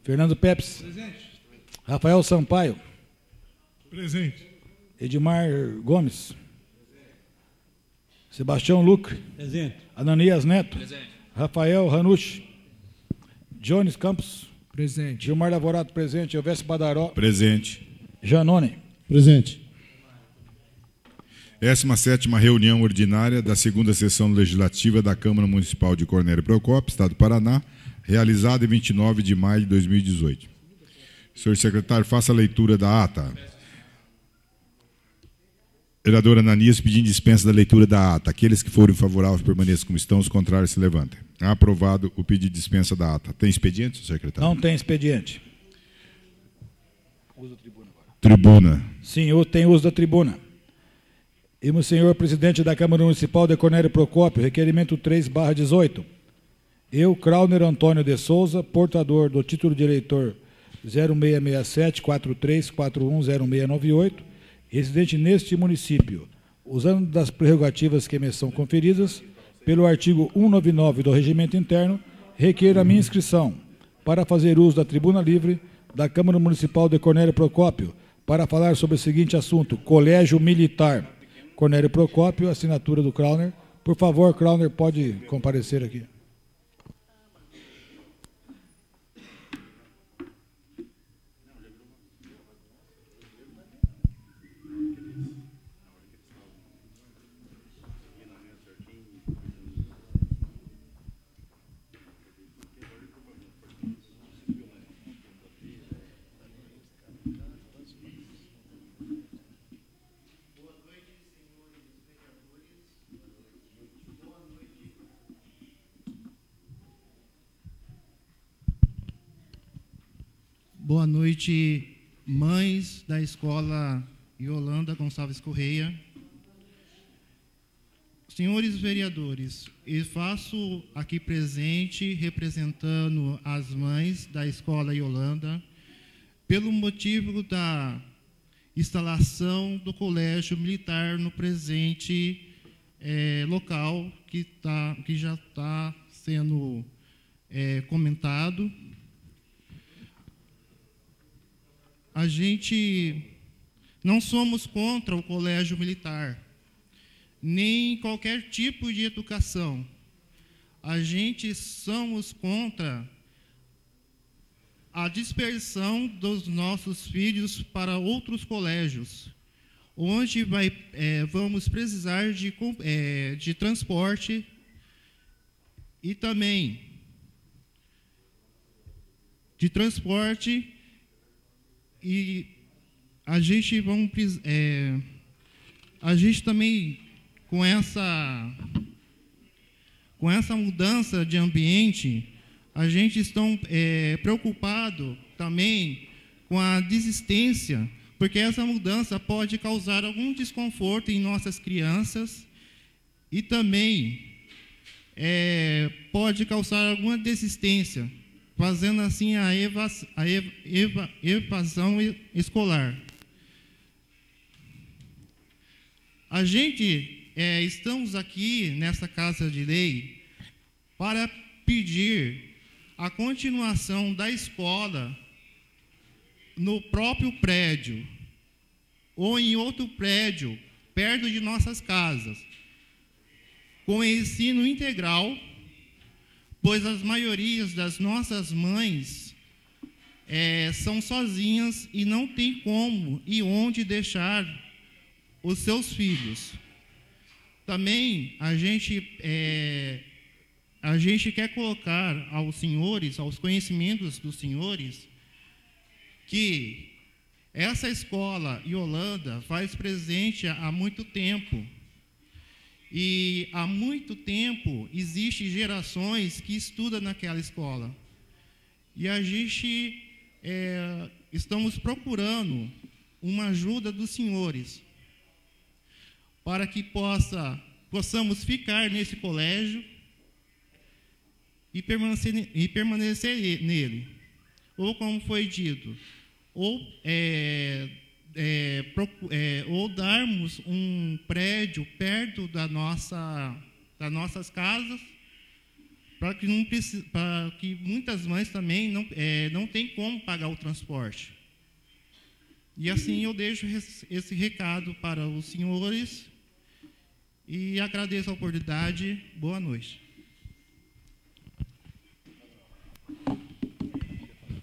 Fernando Pepes. Presente. Rafael Sampaio. Presente. Edmar Gomes. Sebastião Lucre. Presente. Ananias Neto. Presente. Rafael Ranucci. Jones Campos. Presente. Gilmar Lavorato, presente. Elvésio Badaró. Presente. Janone. Presente. 17ª reunião ordinária da 2ª sessão legislativa da Câmara Municipal de Cornélio Procópio, Estado do Paraná, realizada em 29 de maio de 2018. Senhor secretário, faça a leitura da ata. Vereador Ananias pedindo dispensa da leitura da ata. Aqueles que forem favoráveis permaneçam como estão, os contrários se levantem. Aprovado o pedido de dispensa da ata. Tem expediente, senhor secretário? Não tem expediente. Usa a tribuna agora. Tribuna. Sim, tem uso da tribuna. E o senhor presidente da Câmara Municipal de Cornélio Procópio, requerimento 3/18. Eu, Crauner Antônio de Souza, portador do título de eleitor 0667-43410698, residente neste município, usando das prerrogativas que me são conferidas pelo artigo 199 do Regimento Interno, requeiro a minha inscrição para fazer uso da tribuna livre da Câmara Municipal de Cornélio Procópio para falar sobre o seguinte assunto: Colégio Militar Cornélio Procópio, assinatura do Crauner. Por favor, Crauner, pode comparecer aqui. Boa noite, mães da escola Yolanda Gonçalves Correia. Senhores vereadores, eu faço aqui presente, representando as mães da escola Yolanda, pelo motivo da instalação do colégio militar no presente local que já está sendo comentado. A gente não somos contra o colégio militar, nem qualquer tipo de educação. A gente somos contra a dispersão dos nossos filhos para outros colégios, onde vamos precisar de transporte e também de transporte. E a gente também, com essa mudança de ambiente, a gente está preocupado também com a desistência, porque essa mudança pode causar algum desconforto em nossas crianças e também pode causar alguma desistência, fazendo assim a evasão escolar. A gente estamos aqui nessa Casa de Lei para pedir a continuação da escola no próprio prédio ou em outro prédio perto de nossas casas, com ensino integral, pois as maiorias das nossas mães são sozinhas e não tem como e onde deixar os seus filhos. Também a gente quer colocar aos senhores, aos conhecimentos dos senhores, que essa escola Yolanda faz presente há muito tempo. E há muito tempo existem gerações que estudam naquela escola. E a gente estamos procurando uma ajuda dos senhores para que possamos ficar nesse colégio e permanecer nele. Ou, como foi dito, ou darmos um prédio perto das nossas casas para que muitas mães também não têm como pagar o transporte. E assim eu deixo esse recado para os senhores e agradeço a oportunidade. Boa noite.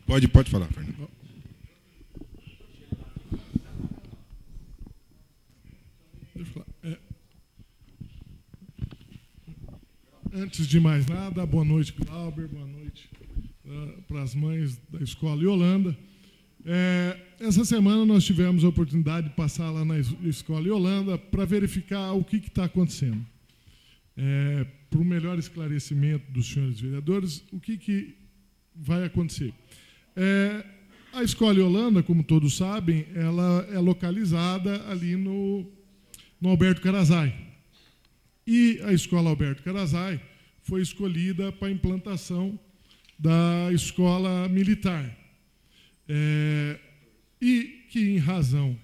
Pode falar, Fernando. Deixa eu falar. Antes de mais nada, boa noite, Glauber, boa noite para as mães da Escola Yolanda. Essa semana nós tivemos a oportunidade de passar lá na Escola Yolanda para verificar o que está acontecendo. Para o melhor esclarecimento dos senhores vereadores, o que vai acontecer. A Escola Yolanda, como todos sabem, ela é localizada ali no Alberto Carazai. E a Escola Alberto Carazai foi escolhida para a implantação da Escola Militar. E que, em razão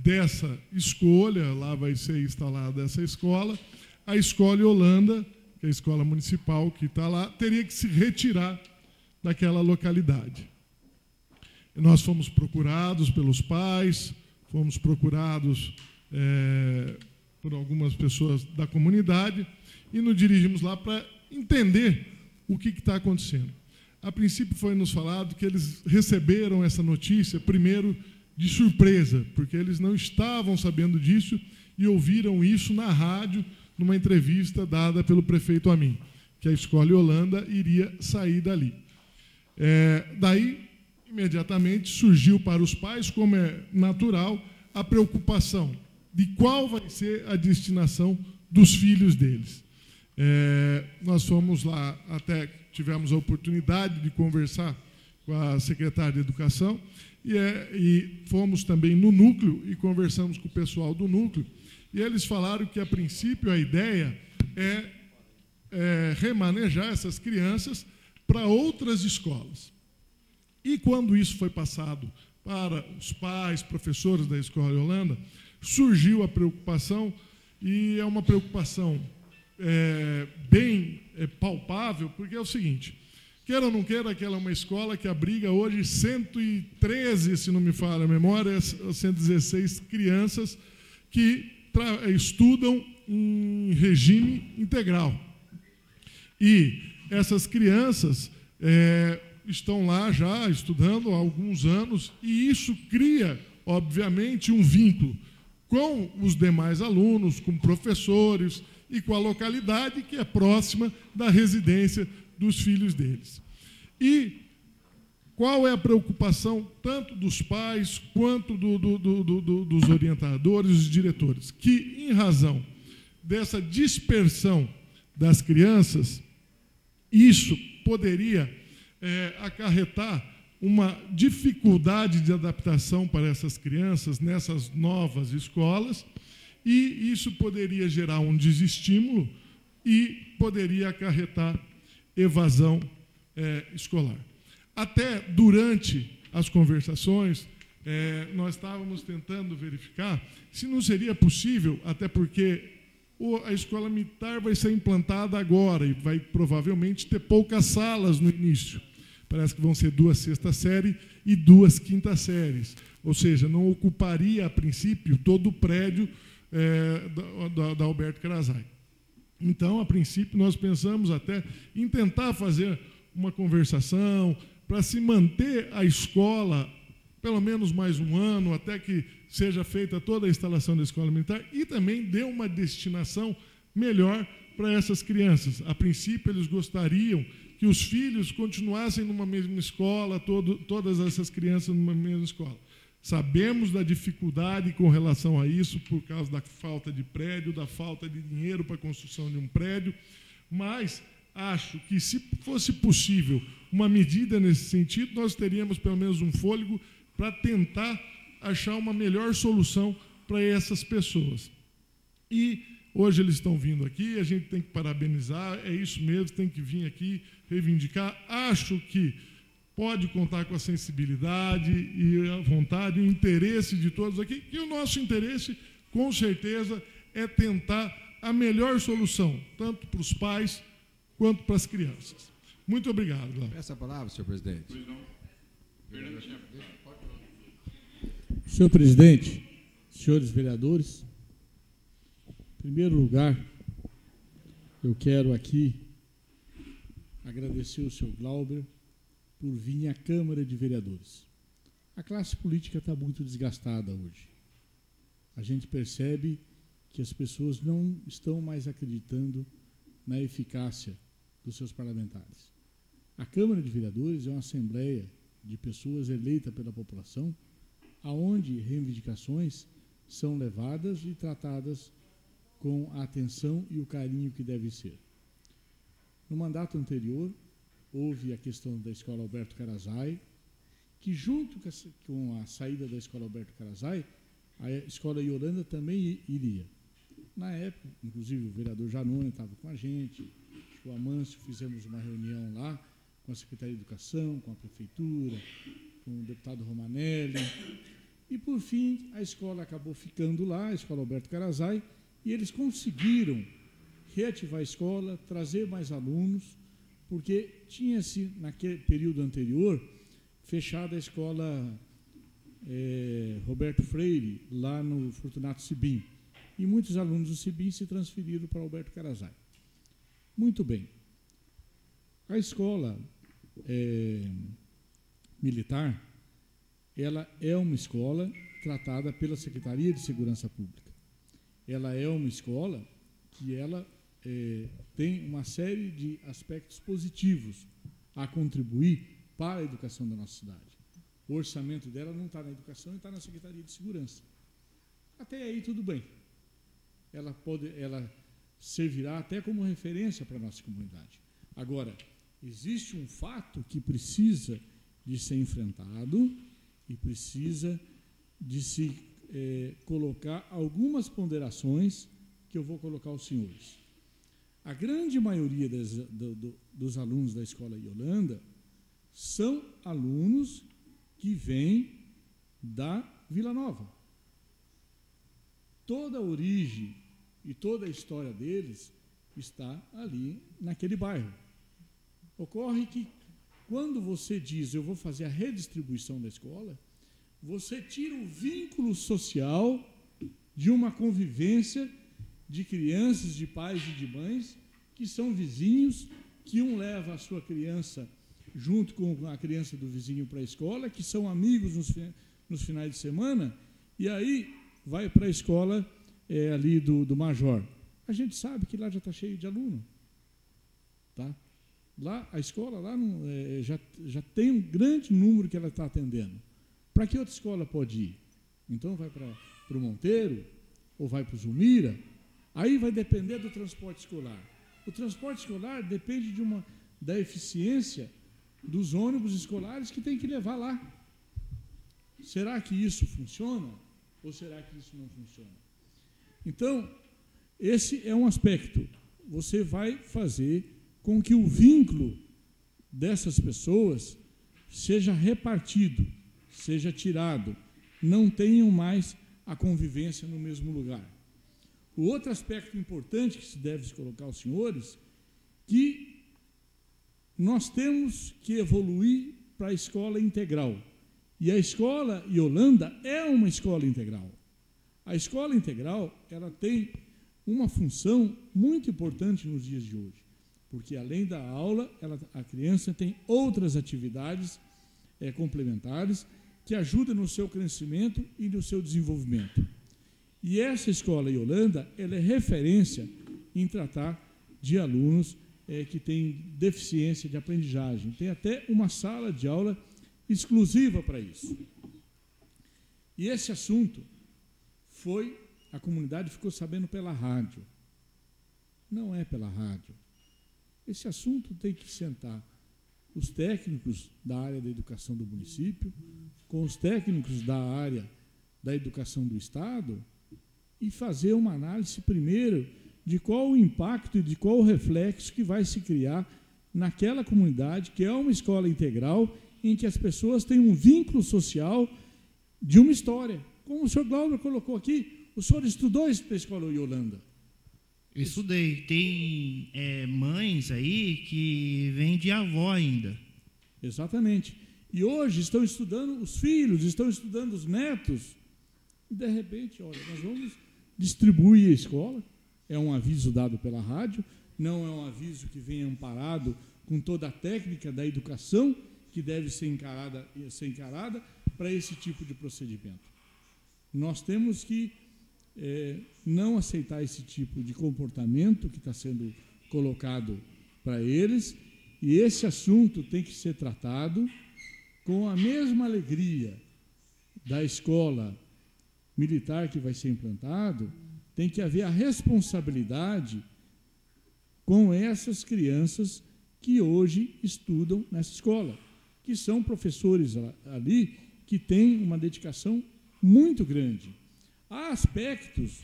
dessa escolha, lá vai ser instalada essa escola, a Escola Yolanda, que é a escola municipal que está lá, teria que se retirar daquela localidade. Nós fomos procurados pelos pais, fomos procurados por algumas pessoas da comunidade e nos dirigimos lá para entender o que está acontecendo. A princípio foi nos falado que eles receberam essa notícia, primeiro, de surpresa, porque eles não estavam sabendo disso e ouviram isso na rádio, numa entrevista dada pelo prefeito a mim, que a Escola Yolanda iria sair dali. Daí, imediatamente, surgiu para os pais, como é natural, a preocupação de qual vai ser a destinação dos filhos deles. Nós fomos lá, até tivemos a oportunidade de conversar com a secretária de Educação e fomos também no núcleo e conversamos com o pessoal do núcleo e eles falaram que, a princípio, a ideia é remanejar essas crianças para outras escolas. E quando isso foi passado para os pais, professores da Escola Yolanda, surgiu a preocupação, e é uma preocupação bem palpável, porque é o seguinte, queira ou não queira, aquela é uma escola que abriga hoje 113, se não me falha a memória, 116 crianças que estudam em regime integral. E essas crianças estão lá já estudando há alguns anos, e isso cria, obviamente, um vínculo com os demais alunos, com professores e com a localidade que é próxima da residência dos filhos deles. E qual é a preocupação tanto dos pais quanto dos orientadores, dos diretores? Que, em razão dessa dispersão das crianças, isso poderia acarretar uma dificuldade de adaptação para essas crianças nessas novas escolas, e isso poderia gerar um desestímulo e poderia acarretar evasão escolar. Até durante as conversações, nós estávamos tentando verificar se não seria possível, até porque a escola militar vai ser implantada agora e vai provavelmente ter poucas salas no início. Parece que vão ser 2 sextas séries e 2 quintas séries. Ou seja, não ocuparia, a princípio, todo o prédio da Alberto Carazai. Então, a princípio, nós pensamos até em tentar fazer uma conversação para se manter a escola pelo menos mais um ano, até que seja feita toda a instalação da escola militar e também dê uma destinação melhor para essas crianças. A princípio, eles gostariam que os filhos continuassem numa mesma escola, todas essas crianças numa mesma escola. Sabemos da dificuldade com relação a isso, por causa da falta de prédio, da falta de dinheiro para a construção de um prédio, mas acho que, se fosse possível uma medida nesse sentido, nós teríamos pelo menos um fôlego para tentar achar uma melhor solução para essas pessoas. E hoje eles estão vindo aqui, a gente tem que parabenizar, é isso mesmo, tem que vir aqui reivindicar. Acho que pode contar com a sensibilidade e a vontade e o interesse de todos aqui, e o nosso interesse, com certeza, é tentar a melhor solução, tanto para os pais quanto para as crianças. Muito obrigado, Glauber. Peço a palavra, senhor presidente. Senhor presidente, senhores vereadores, em primeiro lugar, eu quero aqui agradecer ao senhor Glauber por vir à Câmara de Vereadores. A classe política está muito desgastada hoje. A gente percebe que as pessoas não estão mais acreditando na eficácia dos seus parlamentares. A Câmara de Vereadores é uma assembleia de pessoas eleitas pela população, aonde reivindicações são levadas e tratadas com a atenção e o carinho que deve ser. No mandato anterior, houve a questão da Escola Alberto Carazai, que junto com a saída da Escola Alberto Carazai, a Escola Yolanda também iria. Na época, inclusive, o vereador Janone estava com a gente, o Amâncio, fizemos uma reunião lá com a Secretaria de Educação, com a Prefeitura, com o deputado Romanelli, e, por fim, a escola acabou ficando lá, a Escola Alberto Carazai, e eles conseguiram reativar a escola, trazer mais alunos, porque tinha-se, naquele período anterior, fechado a escola Roberto Freire, lá no Fortunato Sibim. E muitos alunos do Sibim se transferiram para Alberto Carazai. Muito bem. A escola militar, ela é uma escola tratada pela Secretaria de Segurança Pública. Ela é uma escola que ela tem uma série de aspectos positivos a contribuir para a educação da nossa cidade. O orçamento dela não está na educação e está na Secretaria de Segurança. Até aí tudo bem. Ela servirá até como referência para a nossa comunidade. Agora, existe um fato que precisa de ser enfrentado e precisa de se colocar algumas ponderações que eu vou colocar aos senhores. A grande maioria dos alunos da Escola Yolanda são alunos que vêm da Vila Nova. Toda a origem e toda a história deles está ali naquele bairro. Ocorre que, quando você diz, eu vou fazer a redistribuição da escola, você tira o vínculo social de uma convivência de crianças, de pais e de mães, que são vizinhos, que um leva a sua criança junto com a criança do vizinho para a escola, que são amigos nos finais de semana, e aí vai para a escola ali do Major. A gente sabe que lá já está cheio de aluno. Tá? Lá, a escola lá já tem um grande número que ela está atendendo. Para que outra escola pode ir? Então vai para o Monteiro, ou vai para o Zulmira, aí vai depender do transporte escolar. O transporte escolar depende da eficiência dos ônibus escolares que tem que levar lá. Será que isso funciona? Ou será que isso não funciona? Então, esse é um aspecto. Você vai fazer com que o vínculo dessas pessoas seja repartido, seja tirado, não tenham mais a convivência no mesmo lugar. O outro aspecto importante que se deve colocar aos senhores, que nós temos que evoluir para a escola integral. E a escola Yolanda é uma escola integral. A escola integral, ela tem uma função muito importante nos dias de hoje, porque além da aula, a criança tem outras atividades complementares que ajudam no seu crescimento e no seu desenvolvimento. E essa escola Yolanda, ela é referência em tratar de alunos que têm deficiência de aprendizagem. Tem até uma sala de aula exclusiva para isso. E esse assunto a comunidade ficou sabendo pela rádio. Não é pela rádio. Esse assunto tem que sentar os técnicos da área da educação do município, com os técnicos da área da educação do Estado, e fazer uma análise primeiro de qual o impacto e de qual o reflexo que vai se criar naquela comunidade, que é uma escola integral, em que as pessoas têm um vínculo social de uma história. Como o senhor Glauber colocou aqui, o senhor estudou isso na escola Yolanda. Eu estudei. Tem mães aí que vêm de avó ainda. Exatamente. E hoje estão estudando os filhos, estão estudando os netos. E, de repente, olha, nós vamos distribuir a escola. É um aviso dado pela rádio, não é um aviso que vem amparado com toda a técnica da educação que deve ser encarada para esse tipo de procedimento. Nós temos que não aceitar esse tipo de comportamento que está sendo colocado para eles, e esse assunto tem que ser tratado com a mesma alegria da escola militar que vai ser implantado. Tem que haver a responsabilidade com essas crianças que hoje estudam nessa escola, que são professores ali que têm uma dedicação muito grande. Há aspectos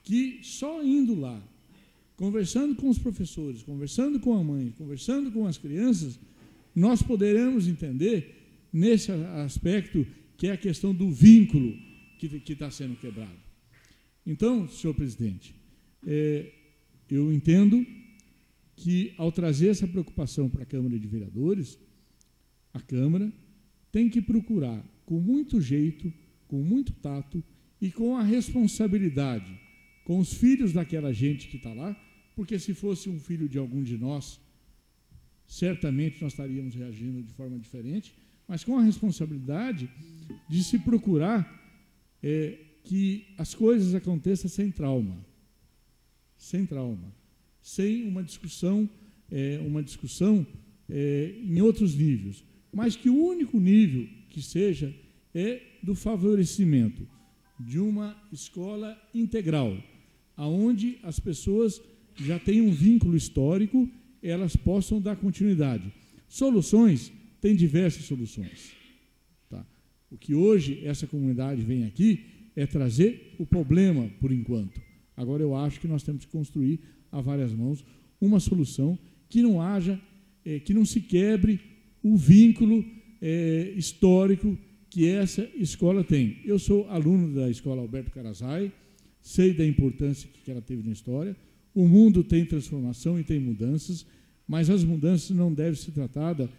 que só indo lá, conversando com os professores, conversando com a mãe, conversando com as crianças, nós poderemos entender nesse aspecto que é a questão do vínculo que está sendo quebrado. Então, senhor presidente, eu entendo que, ao trazer essa preocupação para a Câmara de Vereadores, a Câmara tem que procurar, com muito jeito, com muito tato e com a responsabilidade com os filhos daquela gente que está lá, porque se fosse um filho de algum de nós, certamente nós estaríamos reagindo de forma diferente, mas com a responsabilidade de se procurar que as coisas aconteçam sem trauma, sem uma discussão em outros níveis, mas que o único nível que seja é do favorecimento de uma escola integral, aonde as pessoas já têm um vínculo histórico, elas possam dar continuidade. Soluções, tem diversas soluções. Tá? O que hoje essa comunidade vem aqui é trazer o problema, por enquanto. Agora eu acho que nós temos que construir a várias mãos uma solução que não haja, que não se quebre o vínculo histórico que essa escola tem. Eu sou aluno da Escola Alberto Carazai, sei da importância que ela teve na história. O mundo tem transformação e tem mudanças, mas as mudanças não devem ser tratadas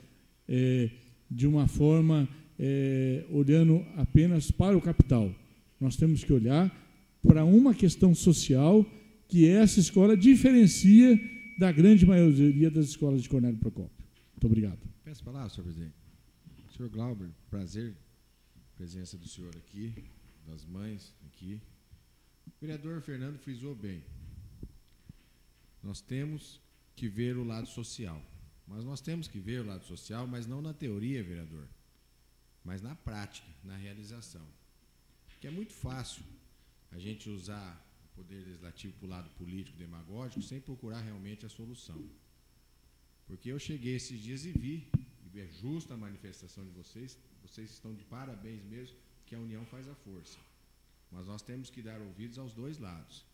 de uma forma olhando apenas para o capital. Nós temos que olhar para uma questão social que essa escola diferencia da grande maioria das escolas de Cornélio Procópio. Muito obrigado. Peço a palavra, senhor presidente. Senhor Glauber, prazer, presença do senhor aqui, das mães aqui. O vereador Fernando frisou bem. Nós temos que ver o lado social. Mas nós temos que ver o lado social, mas não na teoria, vereador, mas na prática, na realização. Porque é muito fácil a gente usar o poder legislativo para o lado político, demagógico, sem procurar realmente a solução. Porque eu cheguei esses dias e vi, e é justa a manifestação de vocês estão de parabéns mesmo, que a união faz a força. Mas nós temos que dar ouvidos aos dois lados.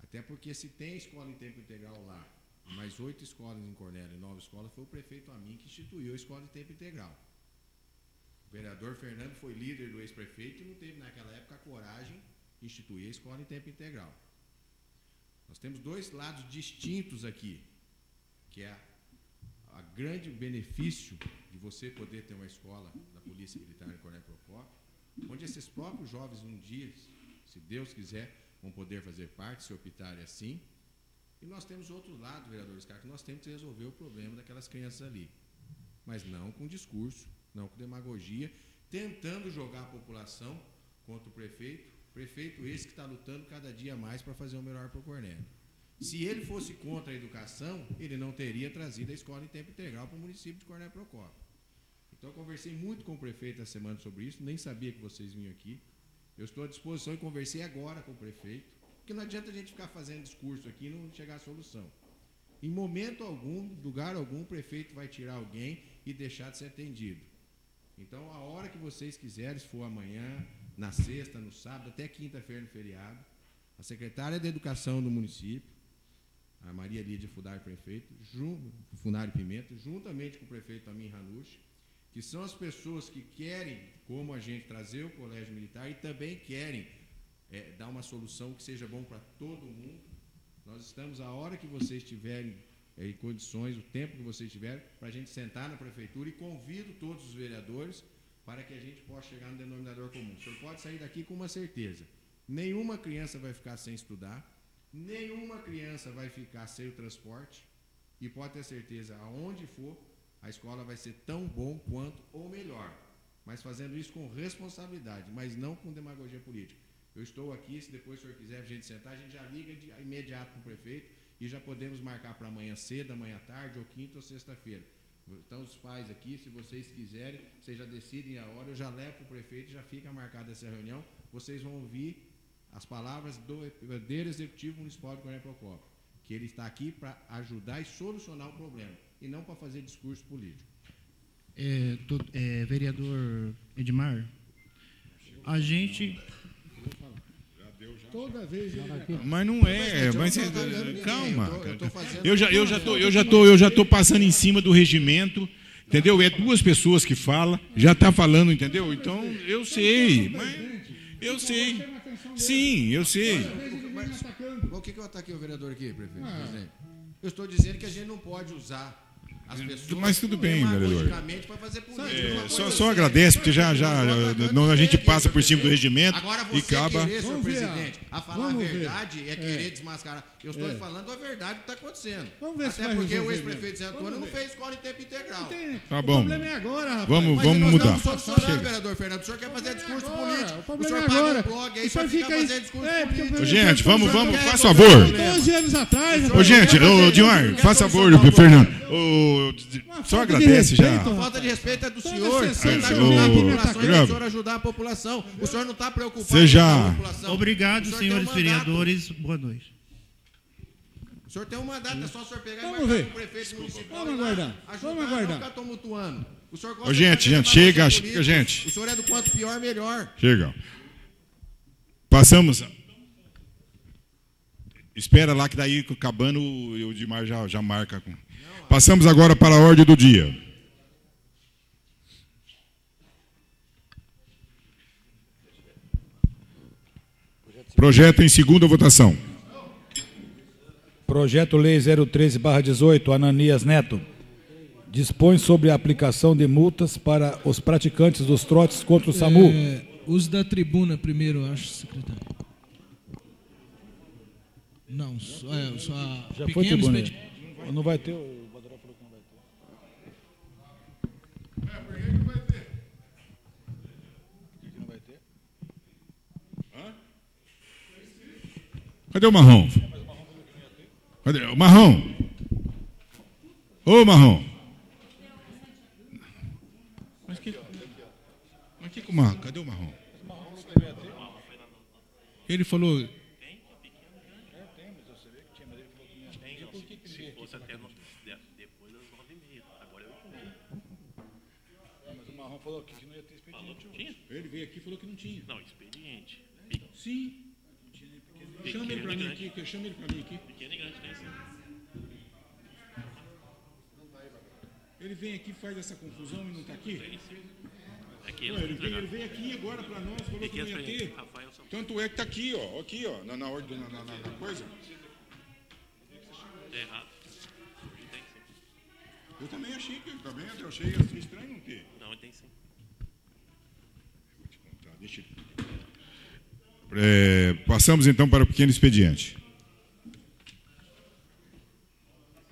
Até porque se tem escola em tempo integral lá, mais 8 escolas em Cornélio e 9 escolas, foi o prefeito Amin que instituiu a escola em tempo integral. O vereador Fernando foi líder do ex-prefeito e não teve naquela época a coragem de instituir a escola em tempo integral. Nós temos dois lados distintos aqui, que é a grande benefício de você poder ter uma escola da Polícia Militar em Cornélio Procópio, onde esses próprios jovens um dia, se Deus quiser, vão poder fazer parte, se optarem assim. E nós temos outro lado, vereador Scar, que nós temos que resolver o problema daquelas crianças ali. Mas não com discurso, não com demagogia, tentando jogar a população contra o prefeito esse que está lutando cada dia mais para fazer o melhor para o Cornélio. Se ele fosse contra a educação, ele não teria trazido a escola em tempo integral para o município de Cornélio Procópio. Então, eu conversei muito com o prefeito essa semana sobre isso, nem sabia que vocês vinham aqui. Eu estou à disposição e conversei agora com o prefeito, porque não adianta a gente ficar fazendo discurso aqui e não chegar à solução. Em momento algum, lugar algum, o prefeito vai tirar alguém e deixar de ser atendido. Então, a hora que vocês quiserem, se for amanhã, na sexta, no sábado, até quinta-feira no feriado, a secretária de Educação do município, a Maria Lídia Funari Pimenta, juntamente com o prefeito Amin Hanush, que são as pessoas que querem, como a gente, trazer o colégio militar e também querem dar uma solução que seja bom para todo mundo. Nós estamos, a hora que vocês tiverem em condições, o tempo que vocês tiverem, para a gente sentar na prefeitura, e convido todos os vereadores para que a gente possa chegar no denominador comum. O senhor pode sair daqui com uma certeza: nenhuma criança vai ficar sem estudar, nenhuma criança vai ficar sem o transporte, e pode ter certeza, aonde for, a escola vai ser tão bom quanto ou melhor, mas fazendo isso com responsabilidade, mas não com demagogia política. Eu estou aqui, se depois o senhor quiser a gente sentar, a gente já liga de imediato com o prefeito e já podemos marcar para amanhã cedo, amanhã tarde, ou quinta ou sexta-feira. Então, os pais aqui, se vocês quiserem, vocês já decidem a hora, eu já levo para o prefeito, já fica marcada essa reunião, vocês vão ouvir as palavras do verdadeiro executivo municipal de Cornélio Procópio, que ele está aqui para ajudar e solucionar o problema, e não para fazer discurso político. Vereador Edmar, a gente... Toda vez ele... Mas não é, mas calma. Eu já tô passando em cima do regimento, entendeu? É duas pessoas que falam, já está falando, entendeu? Então, eu sei, mas eu sei. Sim, eu sei. Por que eu ataquei o vereador aqui, prefeito? Presidente? Eu estou dizendo que a gente não pode usar as pessoas, mas tudo bem, vereador. para fazer política. Só agradece, porque já a gente passa por cima do regimento. Agora e você acaba... querer, senhor presidente, a falar a verdade é querer desmascarar. Eu estou falando a verdade que está acontecendo. Vamos ver se Até vai porque resolver o ex-prefeito de Zé Antônio não fez escola em tempo integral. Tá bom. O problema é agora, rapaz. Vamos Mas nós mudar. estamos solucionando, vereador Fernando. O senhor quer fazer discurso político. O O problema senhor é paga agora. um blog aí O senhor para ficar fica aí- fazendo discurso porque político. Gente, vamos, faz quer favor. resolver 12 anos atrás... Ô, gente, ô, Dilmar, faz favor, Fernando. Só agradece já. A falta de respeito é do senhor. sessão Ele está você ajudando a não população, tá é aqui. o senhor ajudar a população. O senhor não está preocupado Você já- com a população. Obrigado, O senhor senhores tem um mandato. vereadores. Boa noite. O senhor tem um mandato, é só o senhor pegar Vamos e marcar ver. com o prefeito municipal. Vamos e lá aguardar. ajudar, Vamos aguardar. Não ficar tumultuando. O senhor gosta Ô, de gente, fazer chega, demagogia chega, política. gente. O senhor é do quanto pior, melhor. Chega. Passamos. Espera lá que daí acabando o Dimar já marca. Passamos agora para a ordem do dia. Projeto em segunda votação. Projeto-Lei 013/18, Ananias Neto, dispõe sobre a aplicação de multas para os praticantes dos trotes contra o SAMU. Uso da tribuna primeiro, eu acho, secretário. Não, só a Já foi pequeno tribuna. expediente. Não vai ter, o Badalé falou que não vai ter. Por que não vai ter? Por que não vai ter? Cadê o Marrom? Cadê o Marrom? Ô, Marrom. Mas que o Marrom? Cadê o Marrom? Ele falou... Falou que não ia ter expediente. Ele veio aqui e falou que não tinha. Não, expediente. Sim. Chama ele para mim aqui. Chama ele para mim aqui. Pequeno e grande tem sim. Ele vem aqui, faz essa confusão e não está aqui? Tem sim. Aqui Não, ele veio aqui agora para nós, falou que não ia ter. Rafael São Tanto é que está aqui, ó, na ordem, na coisa. Tá errado. Tem sim. Eu também achei que, tá vendo? Eu achei estranho não ter. Não, tem sim. Vou te contar, deixa passamos então para o pequeno expediente.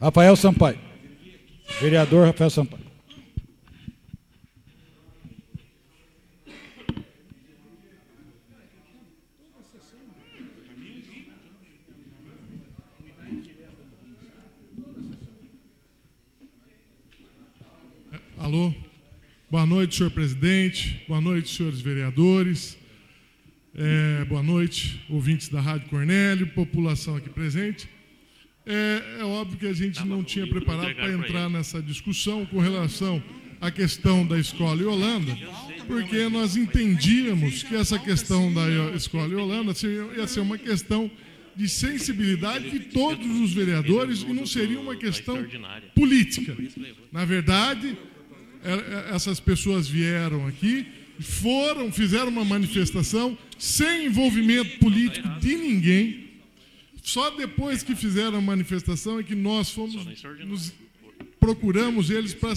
Rafael Sampaio. Vereador Rafael Sampaio. Alô? Boa noite, senhor presidente. Boa noite, senhores vereadores. Boa noite, ouvintes da Rádio Cornélio, população aqui presente. É óbvio que a gente não tinha preparado para entrar nessa discussão com relação à questão da escola Yolanda, porque nós entendíamos que essa questão da escola Yolanda ia ser uma questão de sensibilidade de todos os vereadores e não seria uma questão política. Na verdade, essas pessoas vieram aqui, fizeram uma manifestação sem envolvimento político de ninguém, Só depois que fizeram a manifestação é que nós procuramos eles para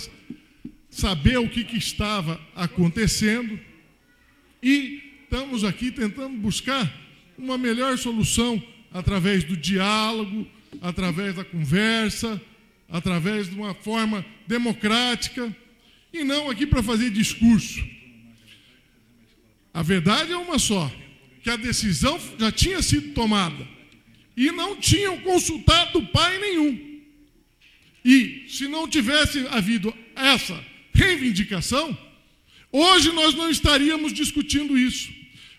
saber o que estava acontecendo e estamos aqui tentando buscar uma melhor solução através do diálogo, através da conversa, através de uma forma democrática e não aqui para fazer discurso. A verdade é uma só, que a decisão já tinha sido tomada e não tinham consultado pai nenhum. E se não tivesse havido essa reivindicação, hoje nós não estaríamos discutindo isso.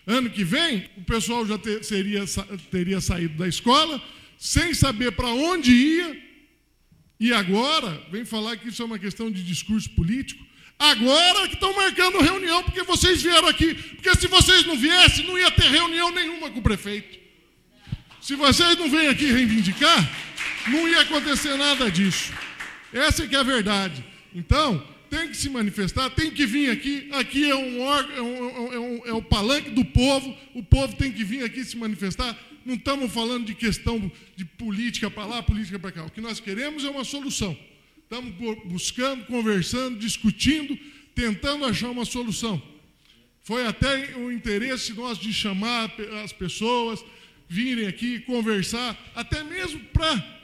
Ano que vem, o pessoal já teria saído da escola sem saber para onde ia, e agora vem falar que isso é uma questão de discurso político. Agora que estão marcando reunião porque vocês vieram aqui, porque se vocês não viessem, não ia ter reunião nenhuma com o prefeito. Se vocês não vêm aqui reivindicar, não ia acontecer nada disso. Essa é que é a verdade. Então, tem que se manifestar, tem que vir aqui. Aqui é um órgão, é o palanque do povo. O povo tem que vir aqui se manifestar. Não estamos falando de questão de política para lá, política para cá. O que nós queremos é uma solução. Estamos buscando, conversando, discutindo, tentando achar uma solução. Foi até o interesse nosso de chamar as pessoas, virem aqui, conversar, até mesmo para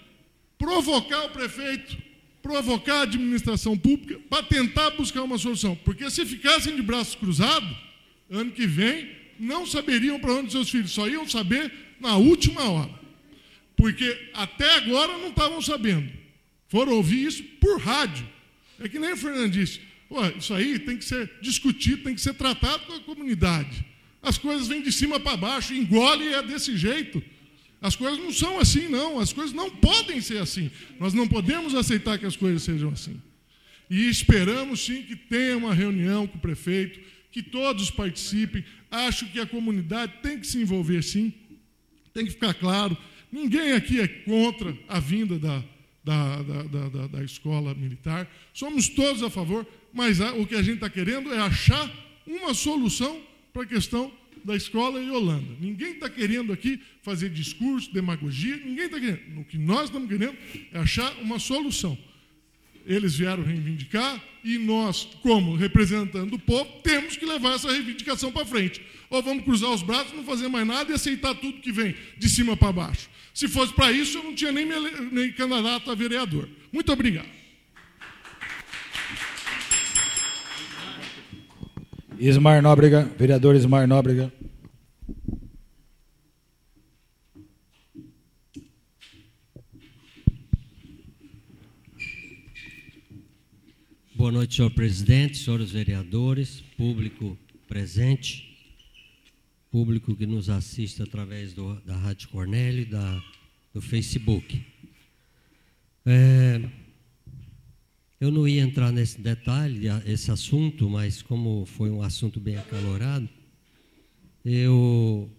provocar o prefeito, provocar a administração pública, para tentar buscar uma solução. Porque se ficassem de braços cruzados, ano que vem, não saberiam para onde seus filhos, só iam saber na última hora. Porque até agora não estavam sabendo. Foram ouvir isso por rádio. É que nem o Fernando disse, pô, isso aí tem que ser discutido, tem que ser tratado com a comunidade. As coisas vêm de cima para baixo, engole e é desse jeito. As coisas não são assim, não. As coisas não podem ser assim. Nós não podemos aceitar que as coisas sejam assim. E esperamos, sim, que tenha uma reunião com o prefeito, que todos participem. Acho que a comunidade tem que se envolver, sim. Tem que ficar claro. Ninguém aqui é contra a vinda da escola militar. Somos todos a favor, mas o que a gente está querendo é achar uma solução para a questão da escola em Holanda. Ninguém está querendo aqui fazer discurso, demagogia, ninguém está querendo. O que nós estamos querendo é achar uma solução. Eles vieram reivindicar e nós, como representando o povo, temos que levar essa reivindicação para frente. Ou vamos cruzar os braços, não fazer mais nada e aceitar tudo que vem de cima para baixo. Se fosse para isso, eu não tinha nem candidato a vereador. Muito obrigado. Ismar Nóbrega, vereador Ismar Nóbrega. Boa noite, senhor presidente, senhores vereadores, público presente, público que nos assiste através da Rádio Cornélio e do Facebook. Eu não ia entrar nesse detalhe, esse assunto, mas como foi um assunto bem acalorado, eu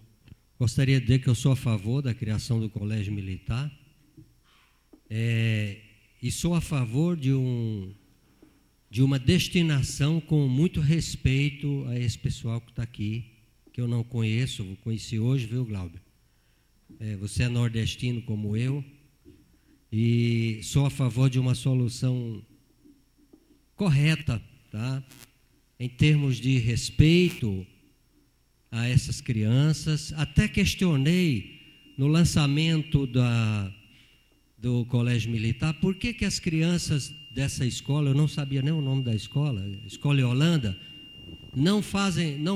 gostaria de dizer que eu sou a favor da criação do Colégio Militar e sou a favor de uma destinação com muito respeito a esse pessoal que está aqui, que eu não conheço, conheci hoje, viu, Glauber? Você é nordestino como eu, e sou a favor de uma solução correta, tá? Em termos de respeito a essas crianças. Até questionei no lançamento do Colégio Militar por que as crianças dessa escola, eu não sabia nem o nome da escola, Escola Holanda, não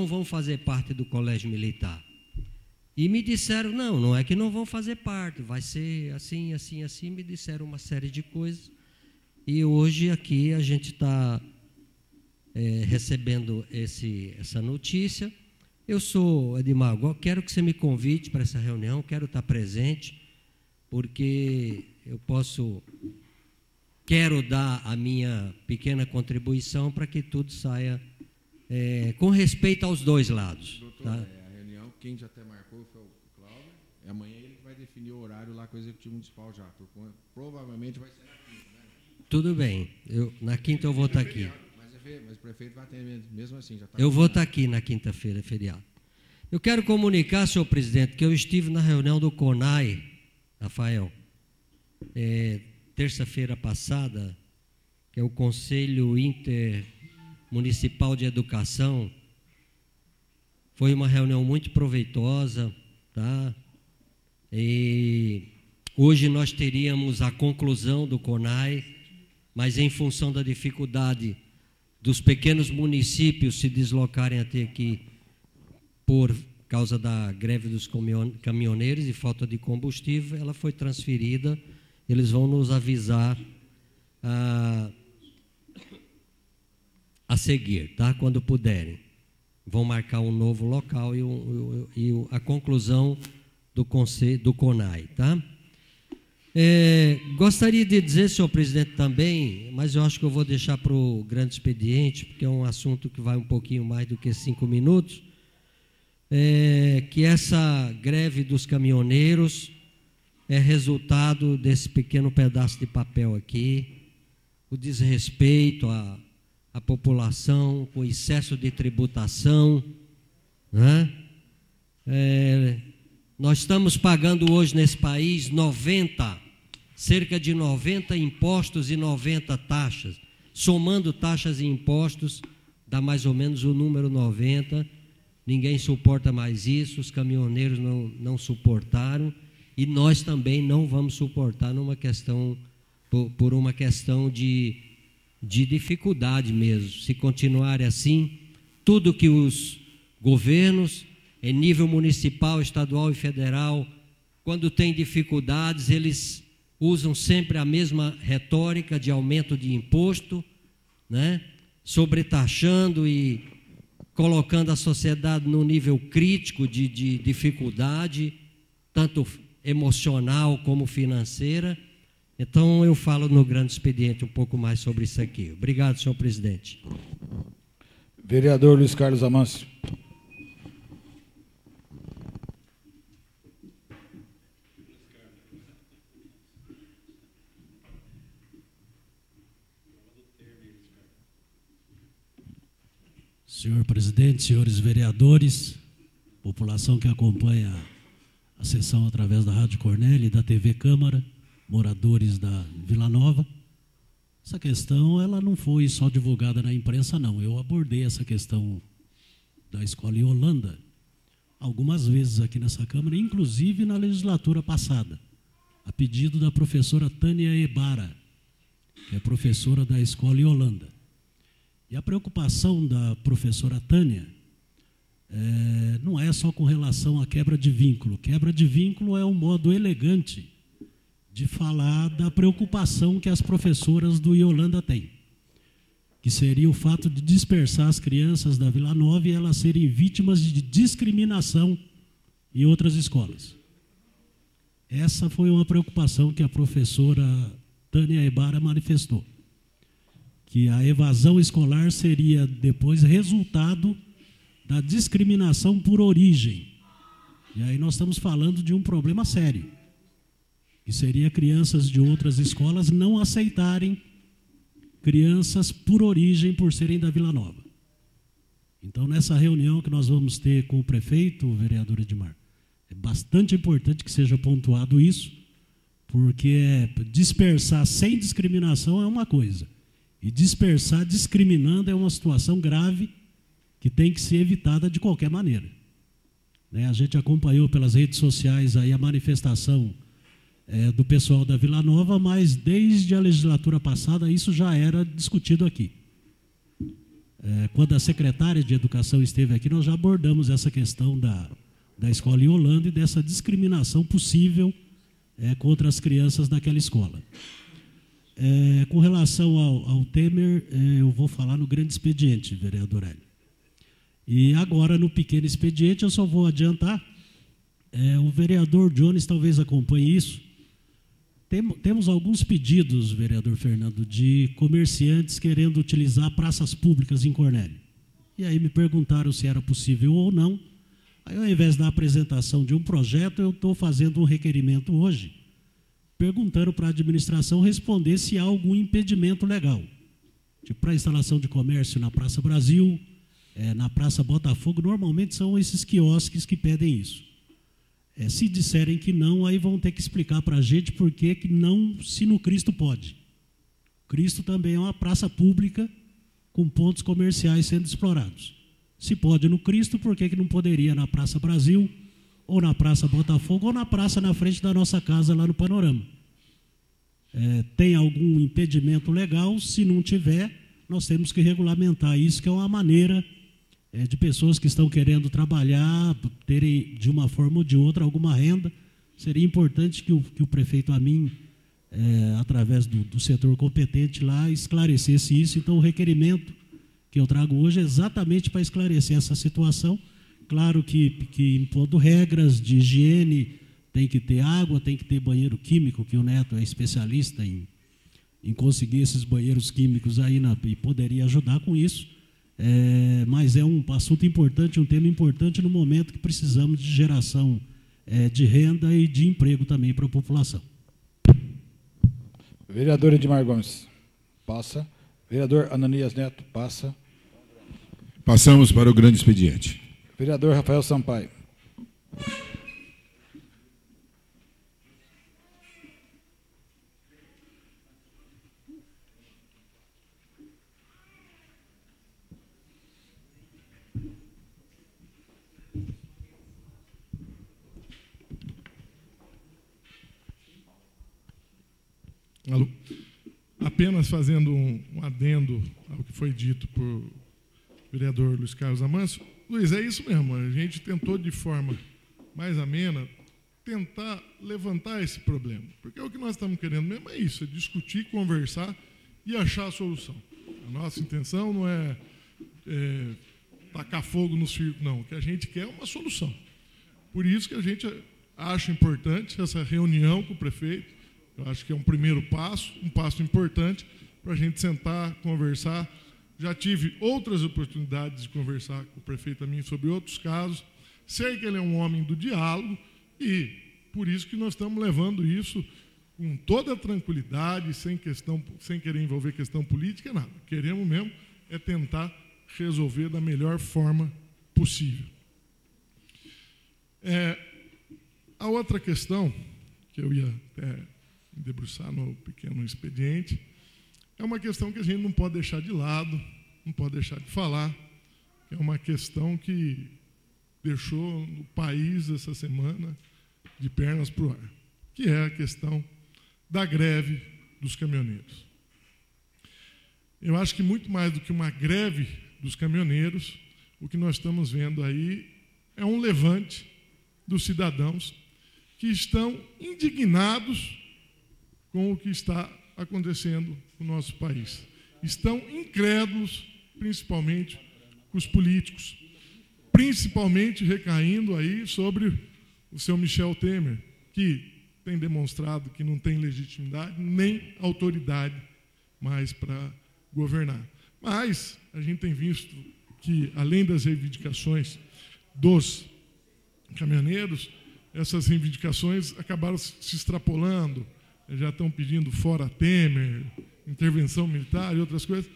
vão fazer parte do Colégio Militar. E me disseram, não é que não vão fazer parte, vai ser assim, assim, assim, me disseram uma série de coisas. E hoje aqui a gente está recebendo essa notícia. Eu sou Edmar, quero que você me convide para essa reunião, quero estar presente, porque quero dar a minha pequena contribuição para que tudo saia com respeito aos dois lados. Doutor, tá? A reunião, quem já até marcou foi o Cláudio, amanhã ele vai definir o horário lá com o Executivo Municipal já. Provavelmente vai ser na quinta, né? Tudo bem, na quinta eu vou estar aqui. Mas o prefeito vai ter mesmo assim, já está. Eu vou estar aqui na quinta-feira, feriado. Eu quero comunicar, senhor presidente, que eu estive na reunião do CONAI Rafael, terça-feira passada, que é o Conselho Intermunicipal de Educação, foi uma reunião muito proveitosa, tá? E hoje nós teríamos a conclusão do CONAI, mas em função da dificuldade dos pequenos municípios se deslocarem até aqui por causa da greve dos caminhoneiros e falta de combustível, ela foi transferida. Eles vão nos avisar a seguir, tá? Quando puderem. Vão marcar um novo local e a conclusão do CONAI, tá? Gostaria de dizer, senhor presidente, também, mas eu acho que eu vou deixar para o grande expediente, porque é um assunto que vai um pouquinho mais do que 5 minutos, que essa greve dos caminhoneiros é resultado desse pequeno pedaço de papel aqui, o desrespeito à população, o excesso de tributação, né? Nós estamos pagando hoje nesse país cerca de 90 impostos e 90 taxas. Somando taxas e impostos, dá mais ou menos o número 90. Ninguém suporta mais isso, os caminhoneiros não suportaram e nós também não vamos suportar por uma questão de dificuldade mesmo. Se continuar assim, tudo que os governos, em nível municipal, estadual e federal, quando tem dificuldades, eles usam sempre a mesma retórica de aumento de imposto, né? Sobretaxando e colocando a sociedade num nível crítico de dificuldade, tanto emocional como financeira. Então, eu falo no grande expediente um pouco mais sobre isso aqui. Obrigado, senhor presidente. Vereador Luiz Carlos Amâncio. Senhor presidente, senhores vereadores, população que acompanha a sessão através da Rádio Cornélio e da TV Câmara, moradores da Vila Nova, essa questão ela não foi só divulgada na imprensa, não. Eu abordei essa questão da escola em Holanda algumas vezes aqui nessa Câmara, inclusive na legislatura passada, a pedido da professora Tânia Ebara, que é professora da escola em Holanda. E a preocupação da professora Tânia não é só com relação à quebra de vínculo. Quebra de vínculo é um modo elegante de falar da preocupação que as professoras do Iolanda têm, que seria o fato de dispersar as crianças da Vila Nova e elas serem vítimas de discriminação em outras escolas. Essa foi uma preocupação que a professora Tânia Ebara manifestou, que a evasão escolar seria depois resultado da discriminação por origem. E aí nós estamos falando de um problema sério, que seria crianças de outras escolas não aceitarem crianças por origem, por serem da Vila Nova. Então, nessa reunião que nós vamos ter com o prefeito, o vereador Edmar, é bastante importante que seja pontuado isso, porque dispersar sem discriminação é uma coisa, e dispersar discriminando é uma situação grave que tem que ser evitada de qualquer maneira. A gente acompanhou pelas redes sociais aí a manifestação do pessoal da Vila Nova, mas desde a legislatura passada isso já era discutido aqui. Quando a secretária de Educação esteve aqui, nós já abordamos essa questão da escola em Holanda e dessa discriminação possível contra as crianças daquela escola. Com relação ao Temer, eu vou falar no grande expediente, vereador Hélio. E agora, no pequeno expediente, eu só vou adiantar. O vereador Jones talvez acompanhe isso. Temos alguns pedidos, vereador Fernando, de comerciantes querendo utilizar praças públicas em Cornélio. E aí me perguntaram se era possível ou não. Aí, ao invés da apresentação de um projeto, eu estou fazendo um requerimento hoje, perguntando para a administração responder se há algum impedimento legal. Tipo, para a instalação de comércio na Praça Brasil, na Praça Botafogo, normalmente são esses quiosques que pedem isso. Se disserem que não, aí vão ter que explicar para a gente por que não, se no Cristo pode. Cristo também é uma praça pública com pontos comerciais sendo explorados. Se pode no Cristo, por que não poderia na Praça Brasil, ou na Praça Botafogo, ou na praça na frente da nossa casa, lá no Panorama? Tem algum impedimento legal? Se não tiver, nós temos que regulamentar isso, que é uma maneira de pessoas que estão querendo trabalhar, terem, de uma forma ou de outra, alguma renda. Seria importante que o prefeito Amin, através do setor competente lá, esclarecesse isso. Então, o requerimento que eu trago hoje é exatamente para esclarecer essa situação. Claro que impondo regras de higiene, tem que ter água, tem que ter banheiro químico, que o Neto é especialista em conseguir esses banheiros químicos aí e poderia ajudar com isso. Mas é um assunto importante, um tema importante no momento que precisamos de geração de renda e de emprego também para a população. Vereador Edmar Gomes, passa. Vereador Ananias Neto, passa. Passamos para o grande expediente. Vereador Rafael Sampaio. Alô. Apenas fazendo um adendo ao que foi dito por vereador Luiz Carlos Amâncio. Luiz, é isso mesmo, a gente tentou de forma mais amena tentar levantar esse problema, porque o que nós estamos querendo mesmo é isso, é discutir, conversar e achar a solução. A nossa intenção não é tacar fogo no circo, não, o que a gente quer é uma solução. Por isso que a gente acha importante essa reunião com o prefeito. Eu acho que é um primeiro passo, um passo importante para a gente sentar, conversar. Já tive outras oportunidades de conversar com o prefeito Amin sobre outros casos. Sei que ele é um homem do diálogo e por isso que nós estamos levando isso com toda a tranquilidade, sem querer envolver questão política, nada. Queremos mesmo é tentar resolver da melhor forma possível. A outra questão que eu ia até me debruçar no pequeno expediente é uma questão que a gente não pode deixar de lado, não pode deixar de falar. É uma questão que deixou o país essa semana de pernas para o ar, que é a questão da greve dos caminhoneiros. Eu acho que muito mais do que uma greve dos caminhoneiros, o que nós estamos vendo aí é um levante dos cidadãos que estão indignados com o que está acontecendo no nosso país. Estão incrédulos, principalmente com os políticos, principalmente recaindo aí sobre o seu Michel Temer, que tem demonstrado que não tem legitimidade nem autoridade mais para governar. Mas a gente tem visto que, além das reivindicações dos caminhoneiros, essas reivindicações acabaram se extrapolando, já estão pedindo fora Temer, intervenção militar e outras coisas.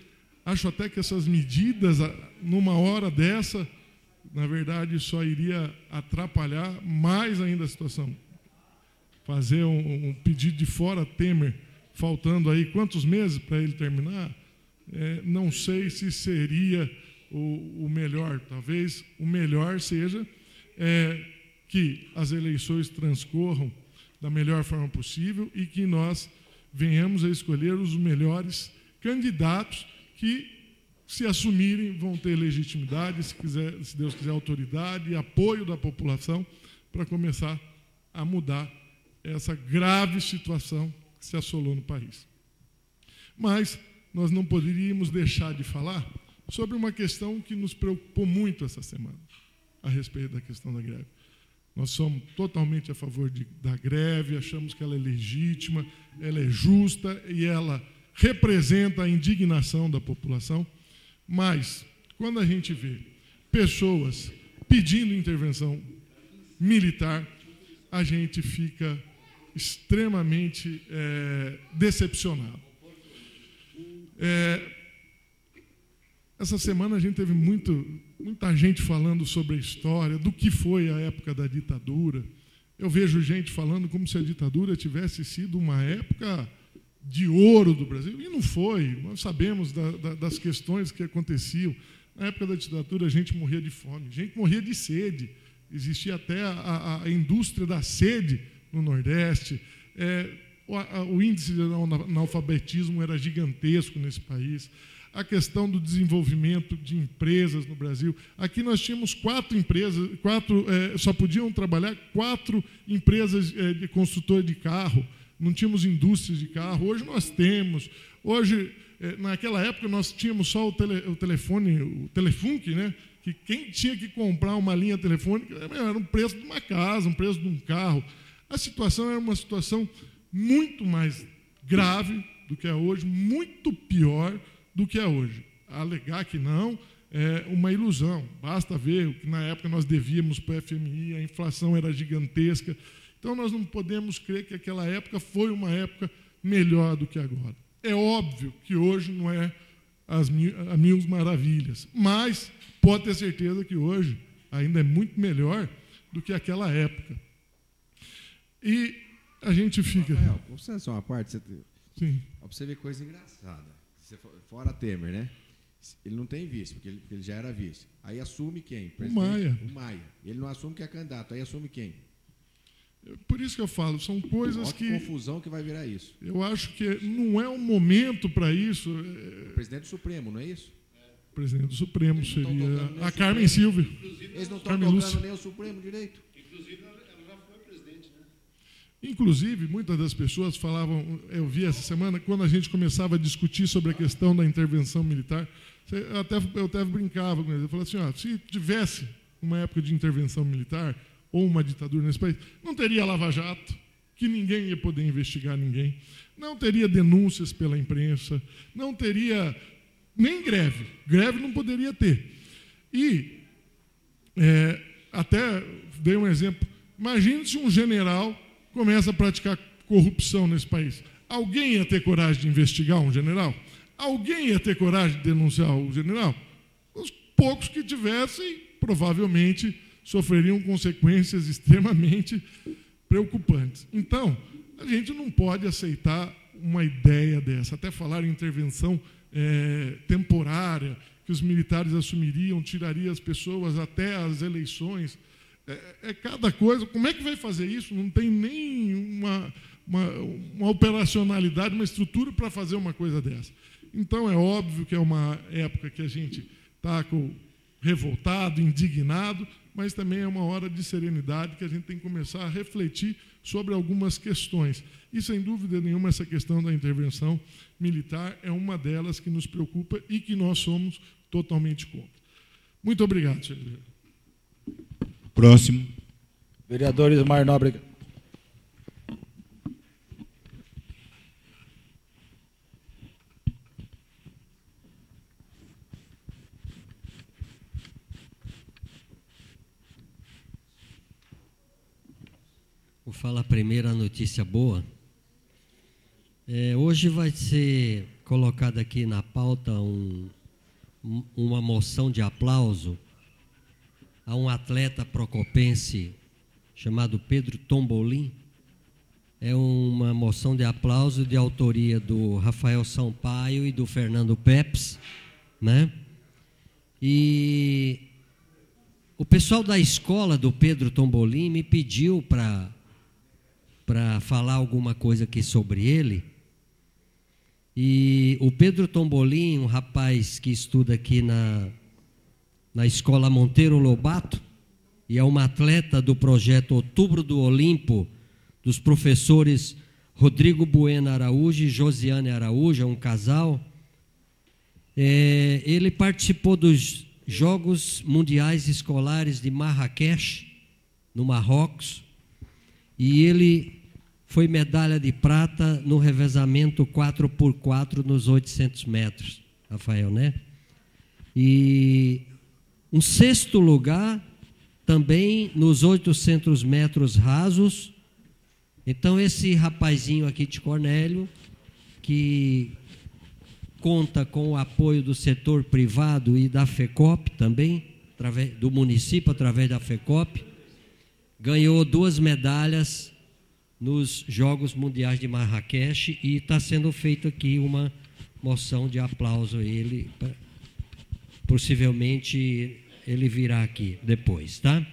Acho até que essas medidas, numa hora dessa, na verdade, só iria atrapalhar mais ainda a situação. Fazer um pedido de fora Temer, faltando aí quantos meses para ele terminar, não sei se seria o melhor. Talvez o melhor seja que as eleições transcorram da melhor forma possível e que nós venhamos a escolher os melhores candidatos que, se assumirem, vão ter legitimidade, se Deus quiser, autoridade e apoio da população para começar a mudar essa grave situação que se assolou no país. Mas nós não poderíamos deixar de falar sobre uma questão que nos preocupou muito essa semana, a respeito da questão da greve. Nós somos totalmente a favor da greve, achamos que ela é legítima, ela é justa e ela representa a indignação da população. Mas, quando a gente vê pessoas pedindo intervenção militar, a gente fica extremamente decepcionado. Essa semana a gente teve muita gente falando sobre a história, do que foi a época da ditadura, Eu vejo gente falando como se a ditadura tivesse sido uma época de ouro do Brasil, e não foi. Nós sabemos das questões que aconteciam. Na época da ditadura, a gente morria de fome, a gente morria de sede. Existia até a indústria da sede no Nordeste. O índice de analfabetismo era gigantesco nesse país. A questão do desenvolvimento de empresas no Brasil. Aqui nós tínhamos 4 empresas, só podiam trabalhar 4 empresas de construtora de carro. Não tínhamos indústrias de carro. Hoje nós temos. Hoje, naquela época, nós tínhamos só o telefone, o Telefunc, né? Que quem tinha que comprar uma linha telefônica era um preço de uma casa, um preço de um carro. A situação era uma situação muito mais grave do que é hoje, muito pior do que é hoje. Alegar que não é uma ilusão. Basta ver o que na época nós devíamos para o FMI, a inflação era gigantesca. Então nós não podemos crer que aquela época foi uma época melhor do que agora. É óbvio que hoje não é as mil maravilhas, mas pode ter certeza que hoje ainda é muito melhor do que aquela época. E a gente fica... Rafael, você é só uma parte... Sim. Para você ver coisa engraçada. Fora Temer, né? Ele não tem vice, porque ele já era vice. Aí assume quem? O Maia. O Maia. Ele não assume que é candidato, aí assume quem? Por isso que eu falo, são coisas que... confusão que vai virar isso. Eu acho que não é um momento para isso. O presidente do Supremo, não é isso? O presidente do Supremo seria a Carmen Silva. Eles não estão tocando nem o Supremo direito. Inclusive, ela já foi presidente, né? Inclusive, muitas das pessoas falavam, eu vi essa semana, quando a gente começava a discutir sobre a questão da intervenção militar, eu até brincava com eles. Eu falava assim, se tivesse uma época de intervenção militar ou uma ditadura nesse país, não teria Lava-Jato, que ninguém ia poder investigar ninguém, não teria denúncias pela imprensa, não teria nem greve. Greve não poderia ter. E, até dei um exemplo, imagine se um general começa a praticar corrupção nesse país. Alguém ia ter coragem de investigar um general? Alguém ia ter coragem de denunciar o general? Os poucos que tivessem, provavelmente, sofreriam consequências extremamente preocupantes. Então, a gente não pode aceitar uma ideia dessa. Até falar em intervenção temporária, que os militares assumiriam, tiraria as pessoas até as eleições. Cada coisa. Como é que vai fazer isso? Não tem nem uma operacionalidade, uma estrutura para fazer uma coisa dessa. Então, é óbvio que é uma época que a gente está revoltado, indignado, mas também é uma hora de serenidade que a gente tem que começar a refletir sobre algumas questões. E, sem dúvida nenhuma, essa questão da intervenção militar é uma delas que nos preocupa e que nós somos totalmente contra. Muito obrigado, senhor vereador. Próximo. Vereador Ismar Nóbrega. Vou falar primeiro a notícia boa. Hoje vai ser colocada aqui na pauta uma moção de aplauso a um atleta procopense chamado Pedro Tombolin. É uma moção de aplauso de autoria do Rafael Sampaio e do Fernando Peps, né? E o pessoal da escola do Pedro Tombolin me pediu para falar alguma coisa aqui sobre ele. E o Pedro Tombolin, um rapaz que estuda aqui na escola Monteiro Lobato, e é uma atleta do projeto Outubro do Olimpo, dos professores Rodrigo Bueno Araújo e Josiane Araújo, é um casal. Ele participou dos Jogos Mundiais Escolares de Marrakech, no Marrocos, e ele foi medalha de prata no revezamento 4x4 nos 800 metros, Rafael, né? E um 6º lugar também nos 800 metros rasos. Então, esse rapazinho aqui de Cornélio, que conta com o apoio do setor privado e da FECOP também, do município, através da FECOP, ganhou 2 medalhas nos Jogos Mundiais de Marrakech e está sendo feito aqui uma moção de aplauso a ele. Possivelmente ele virá aqui depois, tá?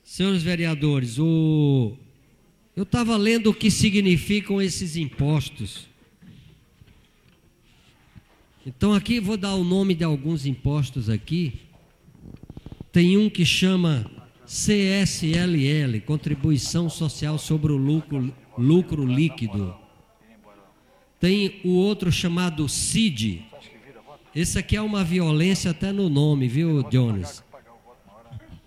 Senhores vereadores, eu estava lendo o que significam esses impostos. Então aqui vou dar o nome de alguns impostos aqui. Tem um que chama CSLL, Contribuição Social sobre o Lucro Líquido. Tem o outro chamado CID. Esse aqui é uma violência até no nome, viu, Jones?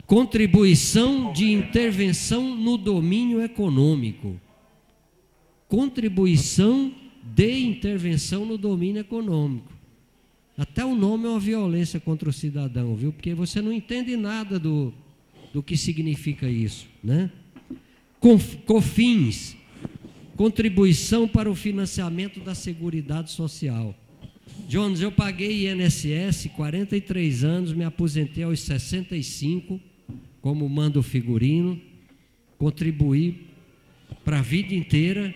Contribuição de intervenção no domínio econômico. Contribuição de intervenção no domínio econômico. Até o nome é uma violência contra o cidadão, viu? Porque você não entende nada do que significa isso, né? COFINS, contribuição para o financiamento da Seguridade Social. Jones, eu paguei INSS 43 anos, me aposentei aos 65, como manda o figurino, contribuí para a vida inteira,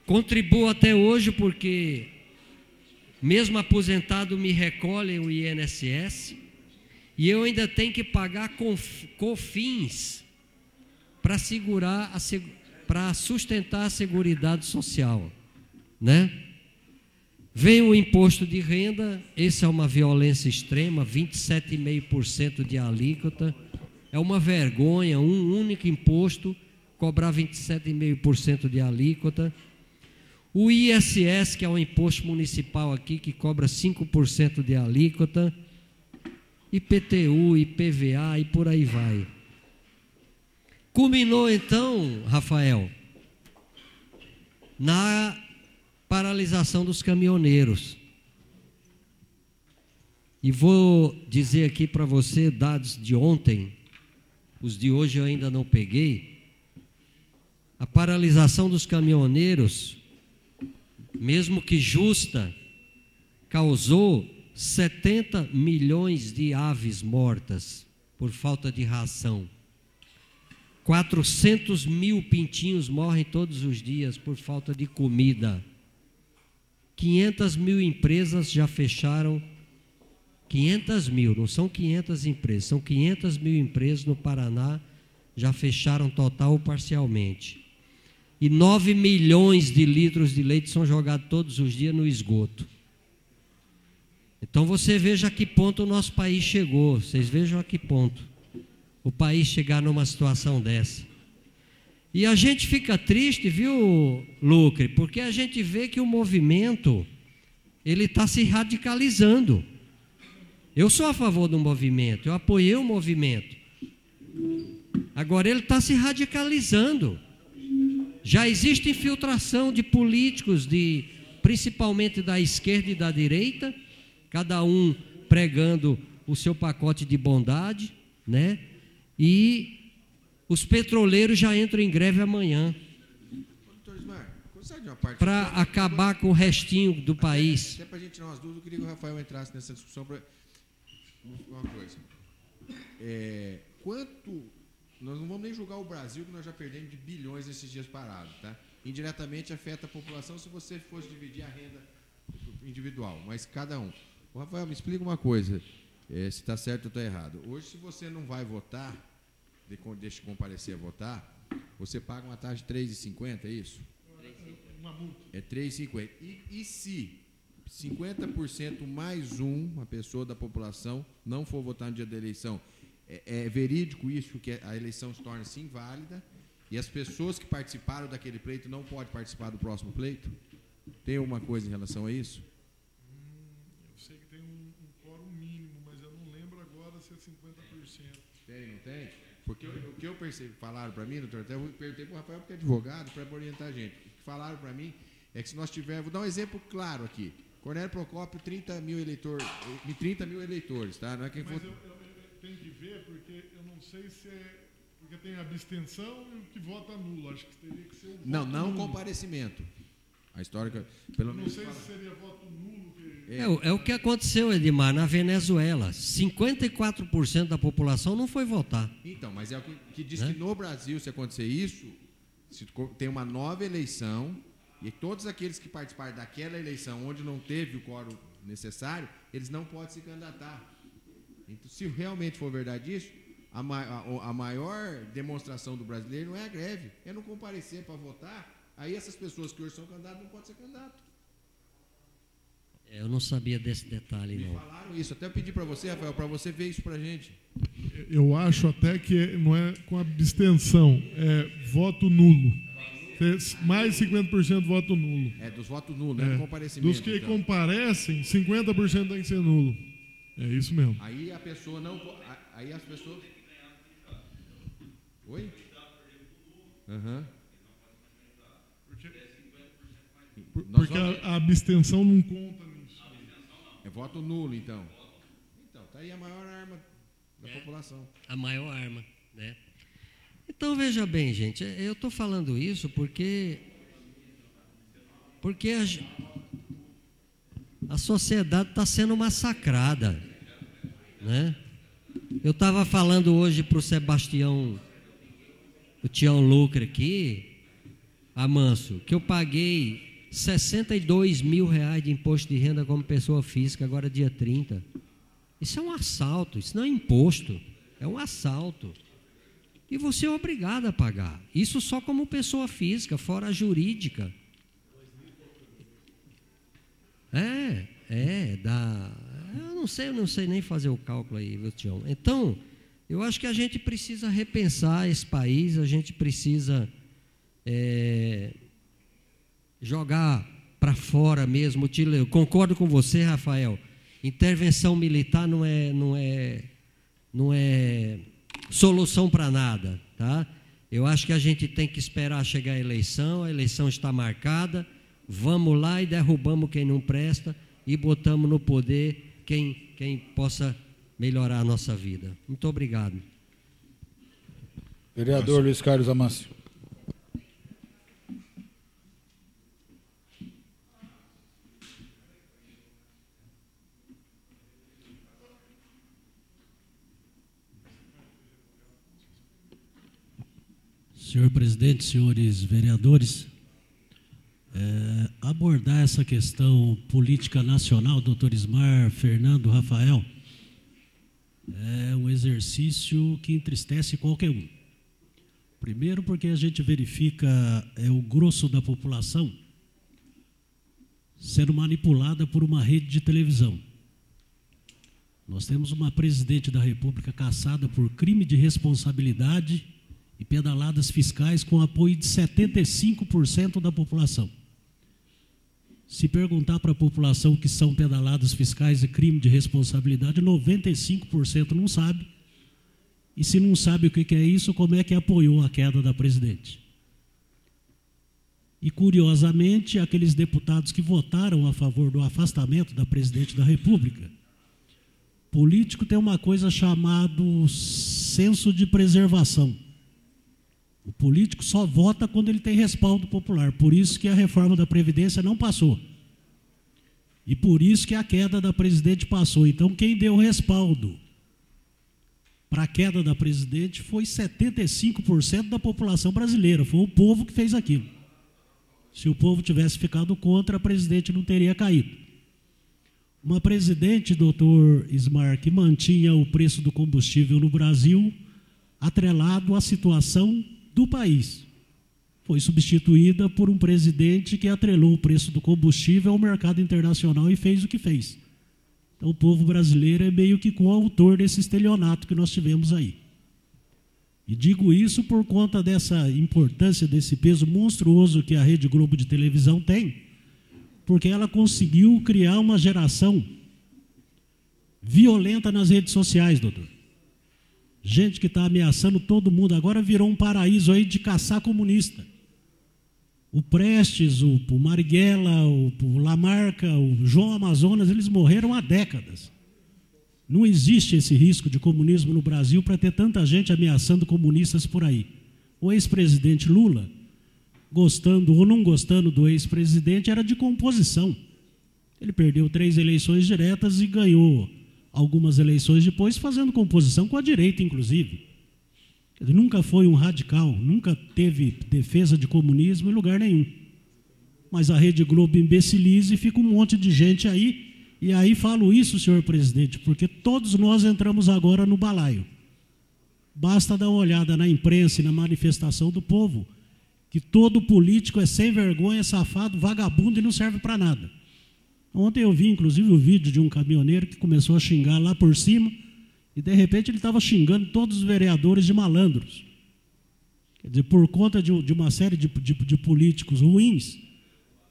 contribuo até hoje porque, mesmo aposentado, me recolhem o INSS, e eu ainda tenho que pagar COFINS para sustentar a Seguridade Social, né? Vem o imposto de renda, esse é uma violência extrema, 27,5% de alíquota, é uma vergonha, um único imposto, cobrar 27,5% de alíquota. O ISS, que é um imposto municipal aqui, que cobra 5% de alíquota, IPTU, IPVA e por aí vai. Culminou então, Rafael, na paralisação dos caminhoneiros. E vou dizer aqui para você dados de ontem, os de hoje eu ainda não peguei. A paralisação dos caminhoneiros, mesmo que justa, causou 70 milhões de aves mortas por falta de ração. 400 mil pintinhos morrem todos os dias por falta de comida. 500 mil empresas já fecharam. 500 mil, não são 500 empresas, são 500 mil empresas no Paraná já fecharam total ou parcialmente. E 9 milhões de litros de leite são jogados todos os dias no esgoto. Então você veja a que ponto o nosso país chegou, vocês vejam a que ponto o país chegar numa situação dessa. E a gente fica triste, viu, Lucre, porque a gente vê que o movimento, ele está se radicalizando. Eu sou a favor do movimento, eu apoiei o movimento. Agora ele está se radicalizando. Já existe infiltração de políticos, principalmente da esquerda e da direita, cada um pregando o seu pacote de bondade, né? E os petroleiros já entram em greve amanhã para acabar com o restinho do país. Até para a gente tirar umas dúvidas, eu queria que o Rafael entrasse nessa discussão para uma coisa. Nós não vamos nem julgar o Brasil, que nós já perdemos de bilhões esses dias parados, tá? Indiretamente afeta a população se você fosse dividir a renda individual, mas cada um. O Rafael, me explica uma coisa, se está certo ou está errado. Hoje, se você não vai votar, deixa de comparecer a votar, você paga uma taxa de 3,50, é isso? Uma multa. É 3,50. E se 50% mais uma pessoa da população não for votar no dia da eleição, é verídico isso, que a eleição se torna assim inválida e as pessoas que participaram daquele pleito não podem participar do próximo pleito? Tem alguma coisa em relação a isso? Eu sei que tem um quórum mínimo, mas eu não lembro agora se é 50%. Tem, não tem? Porque o que eu percebi, falaram para mim, doutor, até eu perguntei para o Rafael, porque é advogado, para orientar a gente. O que falaram para mim é que se nós tivermos, vou dar um exemplo claro aqui, Cornélio Procópio, 30 mil eleitores, tá? Não é quem mas eu tenho que ver, porque eu não sei se é... Porque tem abstenção e o que vota nulo. Acho que teria que ser o voto não nulo. Comparecimento. A história, pelo menos. Não sei se seria voto nulo. É o que aconteceu, Edmar, na Venezuela. 54% da população não foi votar. Então, mas é o que diz que no Brasil, se acontecer isso, se tem uma nova eleição e todos aqueles que participaram daquela eleição onde não teve o quórum necessário, eles não podem se candidatar. Então, se realmente for verdade isso, a maior demonstração do brasileiro não é a greve, é não comparecer para votar. Aí essas pessoas que hoje são candidatos não podem ser candidatos. Eu não sabia desse detalhe, não. Me falaram isso, até eu pedi para você, Rafael, para você ver isso para a gente. Eu acho até que não é com abstenção, é voto nulo. Mais 50% voto nulo. É, dos votos nulos, né? Do comparecimento. Dos que comparecem, 50% tem que ser nulo. É isso mesmo. Aí a pessoa não... Aí as pessoas... Oi? Aham. Porque a abstenção não conta nisso. É voto nulo, então. Então, tá aí a maior arma da população. A maior arma, né? Então, veja bem, gente, eu estou falando isso porque a sociedade está sendo massacrada, né? Eu estava falando hoje para o Sebastião, o Tião Lucre aqui, Amâncio, que eu paguei R$62 mil de imposto de renda como pessoa física, agora dia 30. Isso é um assalto, isso não é imposto, é um assalto. E você é obrigado a pagar. Isso só como pessoa física, fora a jurídica. Eu não sei nem fazer o cálculo aí, viu, Tião? Então, eu acho que a gente precisa repensar esse país, a gente precisa jogar para fora mesmo. Eu concordo com você, Rafael. Intervenção militar não é solução para nada, tá? Eu acho que a gente tem que esperar chegar a eleição está marcada, vamos lá e derrubamos quem não presta e botamos no poder quem possa melhorar a nossa vida. Muito obrigado. Vereador Luiz Carlos Amâncio. Senhor presidente, senhores vereadores, abordar essa questão política nacional, doutor Ismar, Fernando, Rafael, é um exercício que entristece qualquer um. Primeiro porque a gente verifica o grosso da população sendo manipulada por uma rede de televisão. Nós temos uma presidente da República caçada por crime de responsabilidade e pedaladas fiscais com apoio de 75% da população. Se perguntar para a população o que são pedaladas fiscais e crime de responsabilidade, 95% não sabe. E se não sabe o que é isso, como é que apoiou a queda da presidente? E, curiosamente, aqueles deputados que votaram a favor do afastamento da presidente da República, político tem uma coisa chamada senso de preservação. O político só vota quando ele tem respaldo popular. Por isso que a reforma da Previdência não passou. E por isso que a queda da presidente passou. Então, quem deu respaldo para a queda da presidente foi 75% da população brasileira. Foi o povo que fez aquilo. Se o povo tivesse ficado contra, a presidente não teria caído. Uma presidente, doutor Ismar, que mantinha o preço do combustível no Brasil atrelado à situação do país. Foi substituída por um presidente que atrelou o preço do combustível ao mercado internacional e fez o que fez. Então, o povo brasileiro é meio que coautor desse estelionato que nós tivemos aí. E digo isso por conta dessa importância, desse peso monstruoso que a Rede Globo de televisão tem, porque ela conseguiu criar uma geração violenta nas redes sociais, doutor. Gente que está ameaçando todo mundo, agora virou um paraíso aí de caçar comunista. O Prestes, o Marighella, o Lamarca, o João Amazonas, eles morreram há décadas. Não existe esse risco de comunismo no Brasil para ter tanta gente ameaçando comunistas por aí. O ex-presidente Lula gostando ou não gostando do ex-presidente, era de composição. Ele perdeu 3 eleições diretas e ganhou algumas eleições depois, fazendo composição com a direita, inclusive. Ele nunca foi um radical, nunca teve defesa de comunismo em lugar nenhum. Mas a Rede Globo imbeciliza e fica um monte de gente aí. E aí falo isso, senhor presidente, porque todos nós entramos agora no balaio. Basta dar uma olhada na imprensa e na manifestação do povo, que todo político é sem vergonha, safado, vagabundo e não serve para nada. Ontem eu vi, inclusive, o vídeo de um caminhoneiro que começou a xingar lá por cima, e de repente ele estava xingando todos os vereadores de malandros. Quer dizer, por conta de uma série de políticos ruins,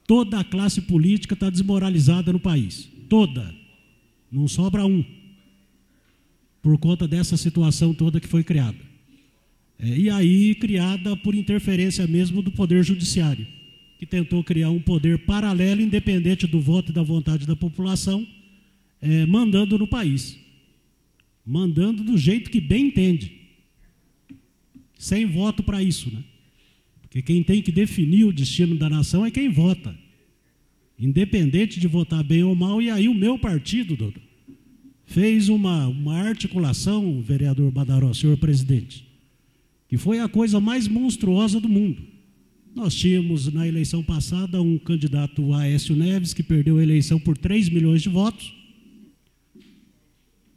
toda a classe política está desmoralizada no país. Toda. Não sobra um. Por conta dessa situação toda que foi criada. E aí, criada por interferência mesmo do Poder Judiciário, que tentou criar um poder paralelo, independente do voto e da vontade da população, mandando no país. Mandando do jeito que bem entende. Sem voto para isso, né? Porque quem tem que definir o destino da nação é quem vota. Independente de votar bem ou mal. E aí o meu partido, doutor, fez uma articulação, vereador Badaró, senhor presidente, que foi a coisa mais monstruosa do mundo. Nós tínhamos, na eleição passada, um candidato, o Aécio Neves, que perdeu a eleição por 3 milhões de votos.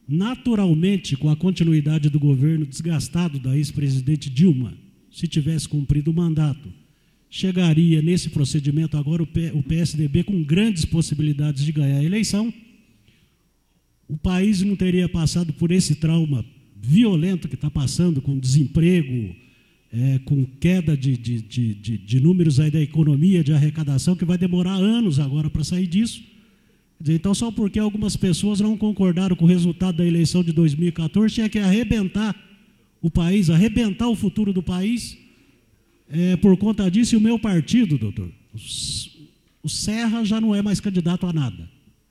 Naturalmente, com a continuidade do governo desgastado da ex-presidente Dilma, se tivesse cumprido o mandato, chegaria nesse procedimento agora o PSDB com grandes possibilidades de ganhar a eleição. O país não teria passado por esse trauma violento que está passando, com desemprego, com queda de números aí da economia, de arrecadação, que vai demorar anos agora para sair disso. Então, só porque algumas pessoas não concordaram com o resultado da eleição de 2014, tinha que arrebentar o país, arrebentar o futuro do país. Por conta disso, e o meu partido, doutor, o Serra já não é mais candidato a nada.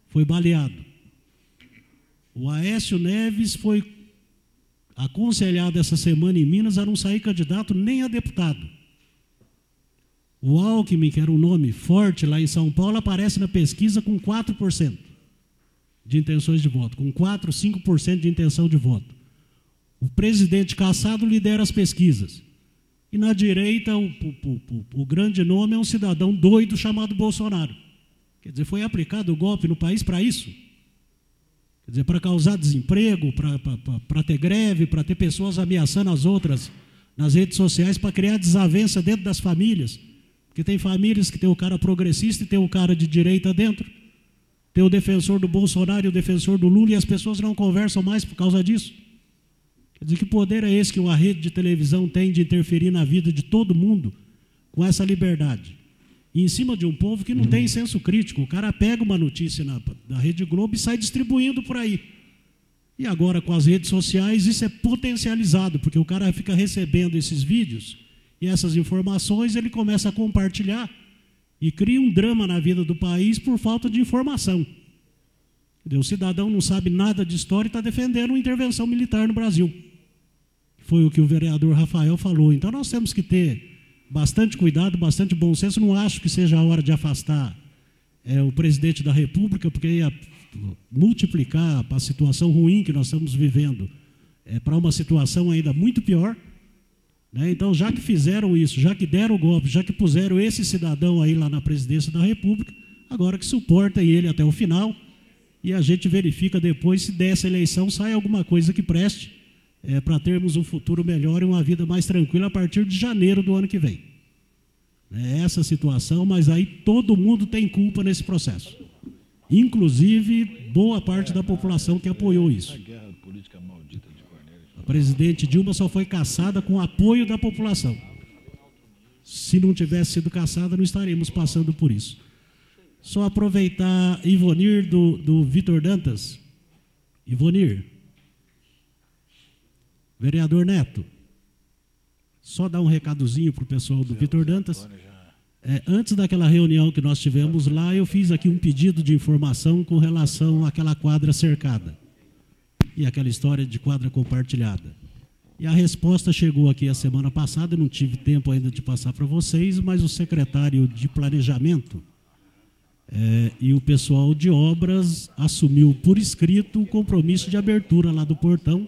Foi baleado. O Aécio Neves foi aconselhado essa semana em Minas a não sair candidato nem a deputado. O Alckmin, que era um nome forte lá em São Paulo, aparece na pesquisa com 4% de intenções de voto, com 4%, 5% de intenção de voto. O presidente Cassado lidera as pesquisas. E na direita, o grande nome é um cidadão doido chamado Bolsonaro. Quer dizer, foi aplicado o golpe no país para isso. Quer dizer, para causar desemprego, para ter greve, para ter pessoas ameaçando as outras nas redes sociais, para criar desavença dentro das famílias. Porque tem famílias que tem o cara progressista e tem o cara de direita dentro. Tem o defensor do Bolsonaro e o defensor do Lula, e as pessoas não conversam mais por causa disso. Quer dizer, que poder é esse que uma rede de televisão tem de interferir na vida de todo mundo com essa liberdade? E em cima de um povo que não tem senso crítico. O cara pega uma notícia da Rede Globo e sai distribuindo por aí. E agora, com as redes sociais, isso é potencializado, porque o cara fica recebendo esses vídeos e essas informações, ele começa a compartilhar e cria um drama na vida do país por falta de informação. O cidadão não sabe nada de história e está defendendo uma intervenção militar no Brasil. Foi o que o vereador Rafael falou. Então nós temos que ter bastante cuidado, bastante bom senso. Não acho que seja a hora de afastar o presidente da República, porque ia multiplicar a situação ruim que nós estamos vivendo para uma situação ainda muito pior. Então, já que fizeram isso, já que deram o golpe, já que puseram esse cidadão aí lá na presidência da República, agora que suportem ele até o final, e a gente verifica depois se dessa eleição sai alguma coisa que preste para termos um futuro melhor e uma vida mais tranquila a partir de janeiro do ano que vem. É essa situação, mas aí todo mundo tem culpa nesse processo. Inclusive, boa parte da população que apoiou isso. A presidente Dilma só foi cassada com o apoio da população. Se não tivesse sido cassada, não estaríamos passando por isso. Só aproveitar, Ivonir, do Vitor Dantas. Ivonir. Vereador Neto. Só dar um recadozinho para o pessoal do Vitor Dantas. Antes daquela reunião que nós tivemos lá, eu fiz aqui um pedido de informação com relação àquela quadra cercada. E aquela história de quadra compartilhada. E a resposta chegou aqui a semana passada, eu não tive tempo ainda de passar para vocês, mas o secretário de Planejamento e o pessoal de obras assumiu por escrito o compromisso de abertura lá do portão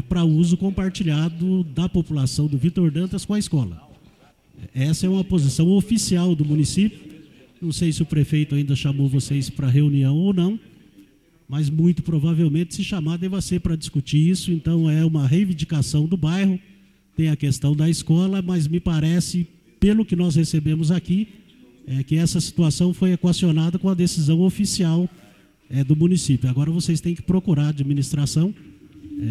para uso compartilhado da população do Vitor Dantas com a escola. Essa é uma posição oficial do município. Não sei se o prefeito ainda chamou vocês para reunião ou não, mas muito provavelmente, se chamar, deva ser para discutir isso. Então, é uma reivindicação do bairro, tem a questão da escola, mas me parece, pelo que nós recebemos aqui, que essa situação foi equacionada com a decisão oficial do município. Agora vocês têm que procurar a administração,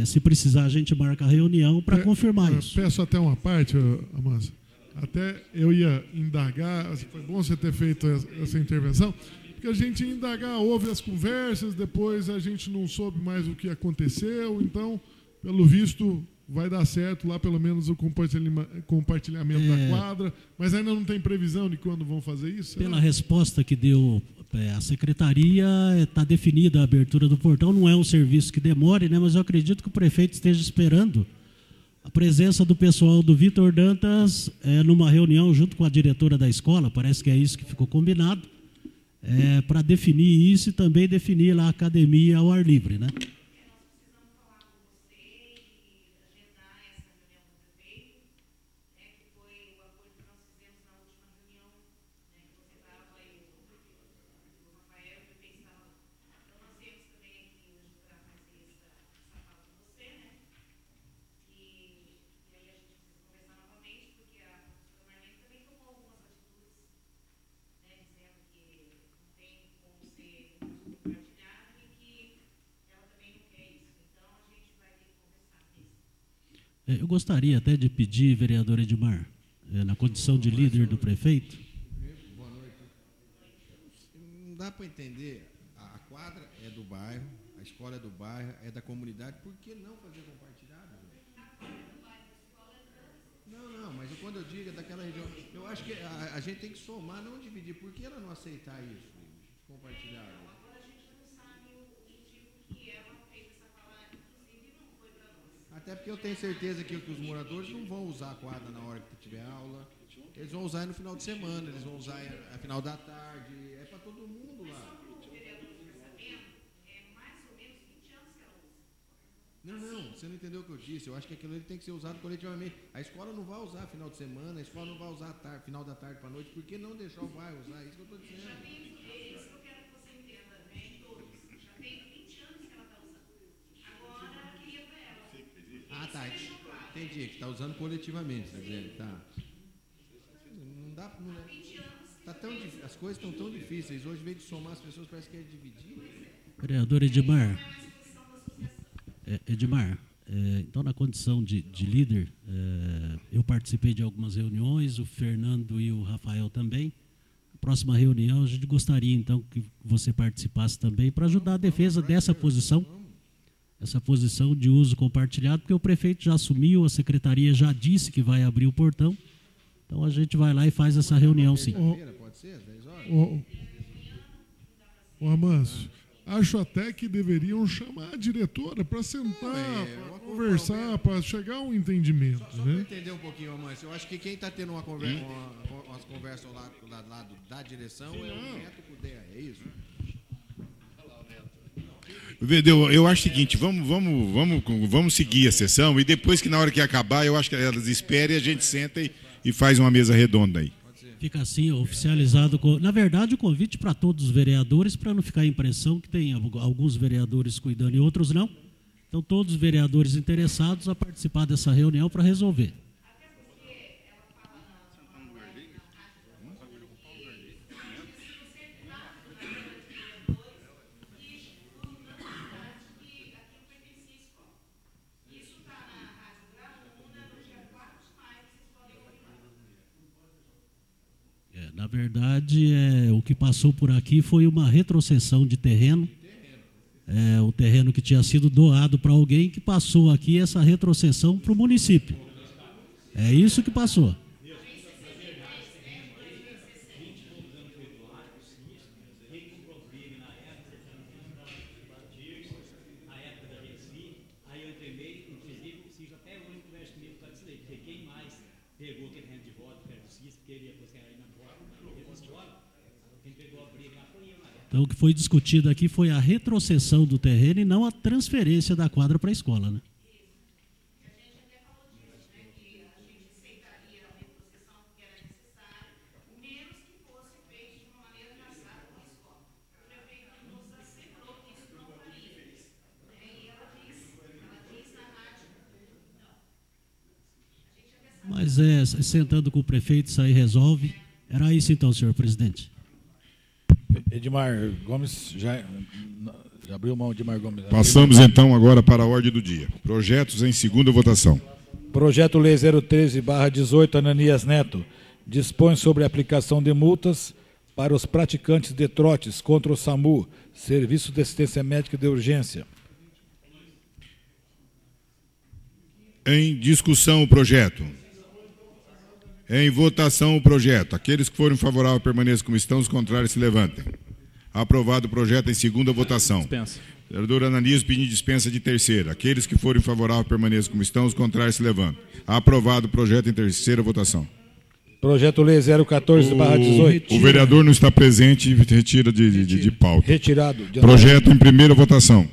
se precisar a gente marca a reunião para confirmar isso. Peço até uma parte, Amâncio. Até eu ia indagar, foi bom você ter feito essa intervenção, porque a gente ia indagar, houve as conversas, depois a gente não soube mais o que aconteceu, então, pelo visto, vai dar certo lá pelo menos o compartilhamento da quadra, mas ainda não tem previsão de quando vão fazer isso? Pela resposta que deu a secretaria, está definida a abertura do portão, não é um serviço que demore, né, mas eu acredito que o prefeito esteja esperando a presença do pessoal do Vitor Dantas numa reunião junto com a diretora da escola, parece que é isso que ficou combinado, para definir isso e também definir lá a academia ao ar livre, né? Eu gostaria até de pedir, vereador Edmar, na condição de líder do prefeito. Boa noite. Não dá para entender, a quadra é do bairro, a escola é do bairro, é da comunidade, por que não fazer compartilhado? Não, mas quando eu digo é daquela região, eu acho que a gente tem que somar, não dividir. Por que ela não aceitar isso, compartilhado? Até porque eu tenho certeza que os moradores não vão usar a quadra na hora que tiver aula. Eles vão usar no final de semana, eles vão usar no final da tarde. É para todo mundo lá. Não, você não entendeu o que eu disse. Eu acho que aquilo ali tem que ser usado coletivamente. A escola não vai usar final de semana, a escola não vai usar final da tarde para a noite. Por que não deixar o bairro usar? É isso que eu estou dizendo. Ah, tá. Entendi, que está usando coletivamente, tá dizendo? Tá. Não dá. As coisas estão tão difíceis. Hoje, em vez de somar as pessoas, parece que é dividir. Vereador Edmar. Então, na condição de líder, eu participei de algumas reuniões, o Fernando e o Rafael também. Na próxima reunião, a gente gostaria, então, que você participasse também para ajudar a defesa dessa posição. Essa posição de uso compartilhado, porque o prefeito já assumiu, a secretaria já disse que vai abrir o portão. Então a gente vai lá e faz essa reunião, sim. Pode ser, 10 horas? Amâncio, acho até que deveriam chamar a diretora para sentar, para conversar, para chegar a um entendimento. Só para entender um pouquinho, Amâncio, eu acho que quem está tendo umas conversas lá do lado da direção é o Neto com o DEA, é isso? Eu acho o seguinte, vamos seguir a sessão e depois que na hora que acabar, eu acho que elas esperem, a gente senta e faz uma mesa redonda aí. Fica assim, oficializado. Na verdade, o convite para todos os vereadores, para não ficar a impressão que tem alguns vereadores cuidando e outros não. Então, todos os vereadores interessados a participar dessa reunião para resolver. Na verdade, o que passou por aqui foi uma retrocessão de terreno. O terreno que tinha sido doado para alguém que passou aqui essa retrocessão para o município. É isso que passou. Então, o que foi discutido aqui foi a retrocessão do terreno e não a transferência da quadra para a escola, né? Mas sentando com o prefeito, isso aí resolve. Era isso então, senhor presidente. Edmar Gomes, já abriu mão, Edmar Gomes. Passamos então agora para a ordem do dia. Projetos em segunda votação. Projeto Lei 013/18, Ananias Neto, dispõe sobre a aplicação de multas para os praticantes de trotes contra o SAMU, Serviço de Assistência Médica de Urgência. Em discussão o projeto. Em votação o projeto. Aqueles que forem favoráveis permaneçam como estão, os contrários se levantem. Aprovado o projeto em segunda votação. Dispensa. Vereador Ananias pedindo dispensa de terceira. Aqueles que forem favoráveis permaneçam como estão, os contrários se levantem. Aprovado o projeto em terceira votação. Projeto Lei 014/18. O vereador não está presente e retira de pauta. Retirado. Projeto em primeira votação.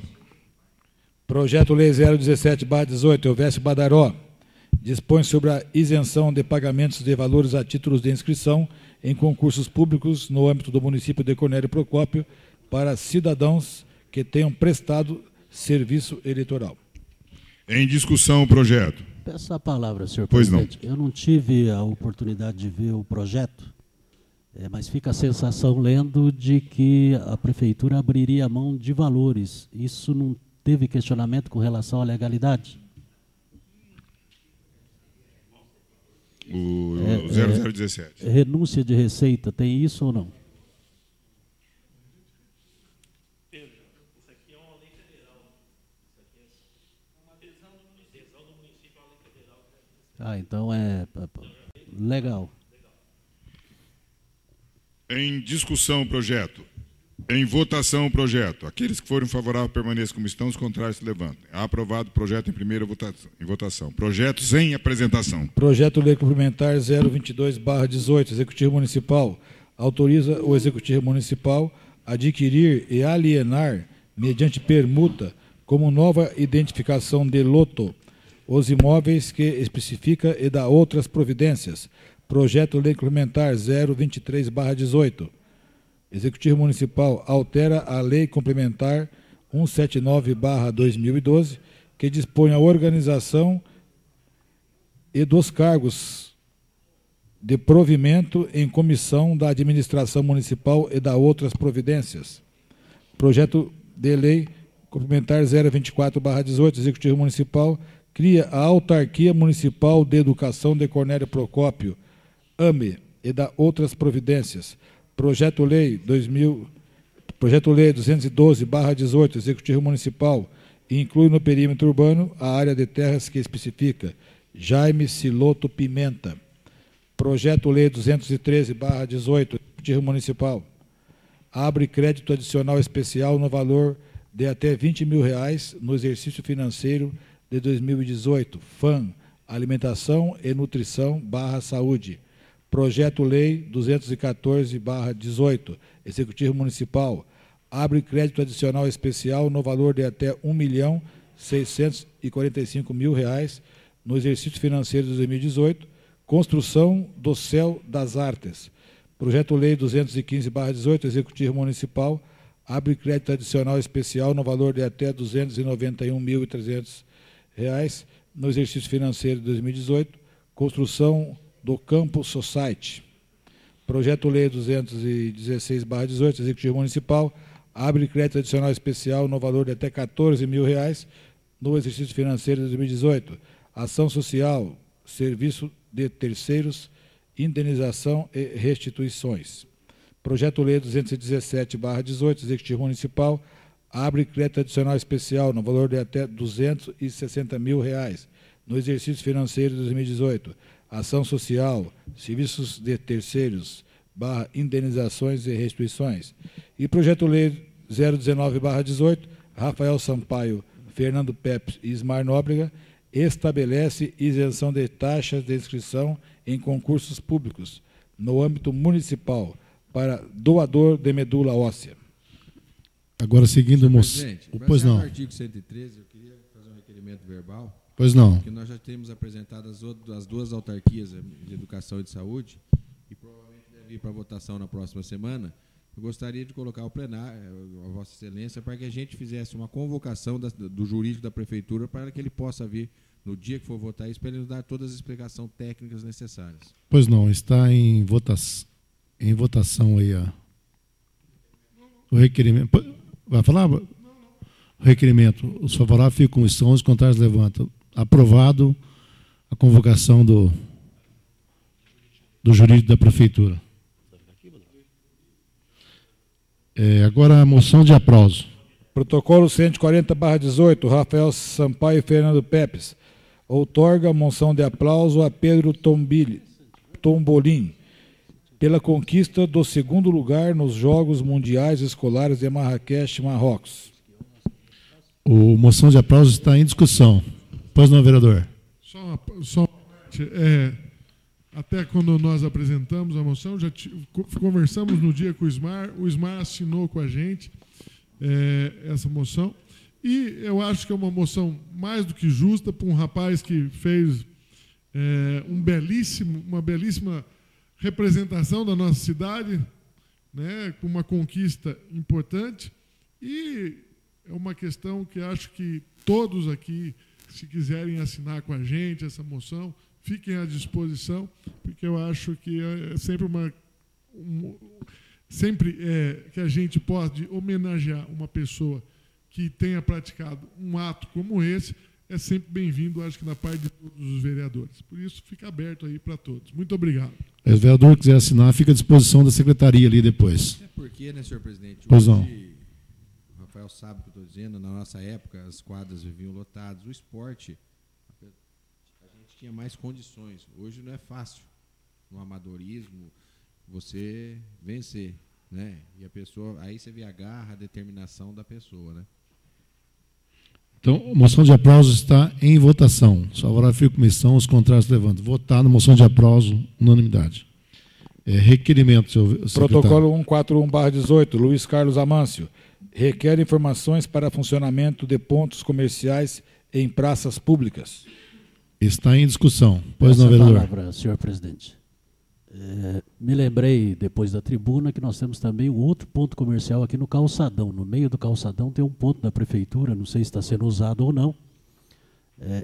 Projeto Lei 017/18, Elvésio Badaró, dispõe sobre a isenção de pagamentos de valores a títulos de inscrição em concursos públicos no âmbito do município de Cornélio Procópio para cidadãos que tenham prestado serviço eleitoral. Em discussão o projeto. Peço a palavra, senhor Pois presidente. Eu não tive a oportunidade de ver o projeto, mas fica a sensação, lendo, de que a prefeitura abriria mão de valores. Isso não teve questionamento com relação à legalidade? O 0017. Renúncia de receita, tem isso ou não? Isso aqui é uma lei federal. Isso aqui é uma adesão do município à lei federal. Ah, então é legal. Em discussão o projeto. Em votação o projeto. Aqueles que forem favoráveis permaneçam como estão, os contrários se levantem. Aprovado o projeto em primeira votação. Projetos em apresentação. Projeto Lei Complementar 022/18, Executivo Municipal. Autoriza o Executivo Municipal a adquirir e alienar, mediante permuta, como nova identificação de loto, os imóveis que especifica e dá outras providências. Projeto Lei Complementar 023/18. Executivo Municipal altera a Lei Complementar 179/2012, que dispõe a organização e dos cargos de provimento em comissão da administração municipal e da outras providências. Projeto de Lei Complementar 024/18, Executivo Municipal cria a Autarquia Municipal de Educação de Cornélio Procópio, AME, e da outras providências. Projeto Lei 212/18, Executivo Municipal, inclui no perímetro urbano a área de terras que especifica Jaime Siloto Pimenta. Projeto Lei 213/18, Executivo Municipal, abre crédito adicional especial no valor de até R$20 mil no exercício financeiro de 2018, FAM, Alimentação e Nutrição /Saúde. Projeto Lei 214/18, Executivo Municipal, abre crédito adicional especial no valor de até R$1.645.000 no exercício financeiro de 2018, construção do Céu das Artes. Projeto Lei 215/18, Executivo Municipal, abre crédito adicional especial no valor de até R$291.300 no exercício financeiro de 2018, construção do Campo Society. Projeto Lei 216/18, Executivo Municipal, abre crédito adicional especial no valor de até R$14 mil no exercício financeiro de 2018. Ação social, serviço de terceiros, indenização e restituições. Projeto Lei 217/18, Executivo Municipal, abre crédito adicional especial no valor de até R$260 mil no exercício financeiro de 2018. Ação social, serviços de terceiros, indenizações e restituições. E Projeto Lei 019/18, Rafael Sampaio, Fernando Pepe e Ismar Nóbrega, estabelece isenção de taxas de inscrição em concursos públicos no âmbito municipal para doador de medula óssea. Agora, seguindo o moção. Pois não. No artigo 113, eu queria fazer um requerimento verbal. Pois não. Porque nós já temos apresentado as duas autarquias de educação e de saúde, e provavelmente deve ir para votação na próxima semana. Eu gostaria de colocar o plenário, a Vossa Excelência, para que a gente fizesse uma convocação do jurídico da Prefeitura para que ele possa vir no dia que for votar isso, para ele nos dar todas as explicações técnicas necessárias. Pois não, está em votação aí o requerimento. Vai falar? O requerimento. Os favoráveis ficam com estão, os contrários levantam. Aprovado a convocação do jurídico da Prefeitura. Agora a moção de aplauso. Protocolo 140/18, Rafael Sampaio e Fernando Pepes. Outorga a moção de aplauso a Pedro Tombolin pela conquista do 2º lugar nos Jogos Mundiais Escolares de Marrakech, Marrocos. A moção de aplauso está em discussão. Pois não, vereador? Só até quando nós apresentamos a moção, já conversamos no dia com o SMAR assinou com a gente essa moção, e eu acho que é uma moção mais do que justa para um rapaz que fez uma belíssima representação da nossa cidade, né, com uma conquista importante, e é uma questão que acho que todos aqui, se quiserem assinar com a gente essa moção, fiquem à disposição, porque eu acho que é sempre que a gente pode homenagear uma pessoa que tenha praticado um ato como esse, é sempre bem-vindo, acho que na parte de todos os vereadores. Por isso, fica aberto aí para todos. Muito obrigado. Se o vereador quiser assinar, fica à disposição da secretaria ali depois. É porque, né, senhor presidente? Pois não. O Rafael sabe o que eu estou dizendo, na nossa época as quadras viviam lotadas, o esporte, a gente tinha mais condições. Hoje não é fácil, no amadorismo, você vencer, né? E a pessoa, aí você vê a garra, a determinação da pessoa, né? Então, a moção de aplauso está em votação. Os favoráveis ficam com comissão, os contrários levantam. Votado, moção de aplauso, unanimidade. Requerimento, senhor secretário. Protocolo 141/18, Luiz Carlos Amâncio. Requer informações para funcionamento de pontos comerciais em praças públicas. Está em discussão. Pois não, vereador. Palavra, senhor presidente. Me lembrei, depois da tribuna, que nós temos também um outro ponto comercial aqui no calçadão. No meio do calçadão tem um ponto da prefeitura, não sei se está sendo usado ou não.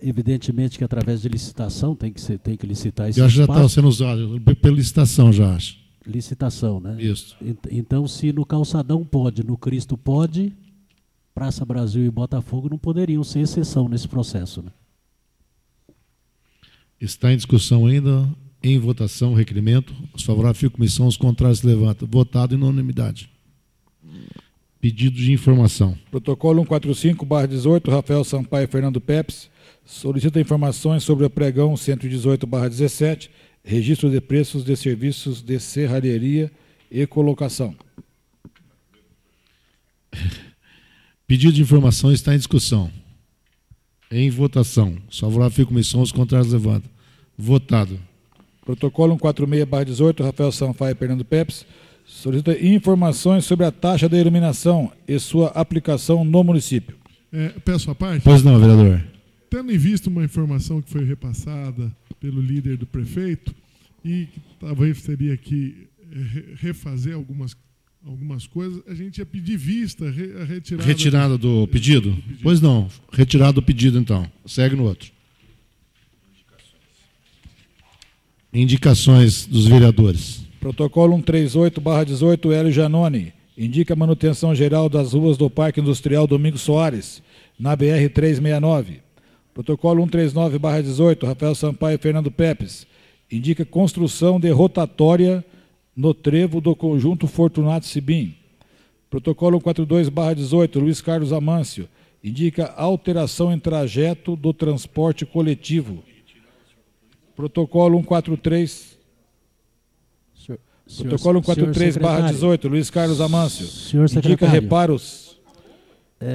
Evidentemente que através de licitação tem que licitar esse espaço. Já está sendo usado, pela licitação, já acho. Licitação, né? Isso. Então, se no calçadão pode, no Cristo pode, Praça Brasil e Botafogo não poderiam ser exceção nesse processo, né? Está em discussão ainda. Em votação, o requerimento. Os favoráveis ficam com comissão, os contrários levantam. Votado em unanimidade. Pedido de informação. Protocolo 145/18, Rafael Sampaio e Fernando Pepes. Solicita informações sobre o pregão 118/17, registro de preços de serviços de serralheria e colocação. Pedido de informação está em discussão. Em votação. Os favoráveis ficam com comissão, os contrários levantam. Votado. Protocolo 146/18, Rafael Sampaio e Fernando Pepes. Solicita informações sobre a taxa de iluminação e sua aplicação no município. Peço a parte. Pois não, vereador. Tendo em vista uma informação que foi repassada pelo líder do prefeito e que talvez teria que refazer algumas coisas, a gente ia pedir vista, a retirada... Retirada do pedido? Pois não, retirada do pedido então. Segue no outro. Indicações dos vereadores. Protocolo 138/18, Hélio Janone. Indica a manutenção geral das ruas do Parque Industrial Domingos Soares, na BR-369. Protocolo 139/18, Rafael Sampaio e Fernando Pepes. Indica construção de rotatória no trevo do Conjunto Fortunato Sibim. Protocolo 142/18, Luiz Carlos Amâncio. Indica alteração em trajeto do transporte coletivo. Protocolo 143. Protocolo 143/18, Luiz Carlos Amâncio. Indica reparos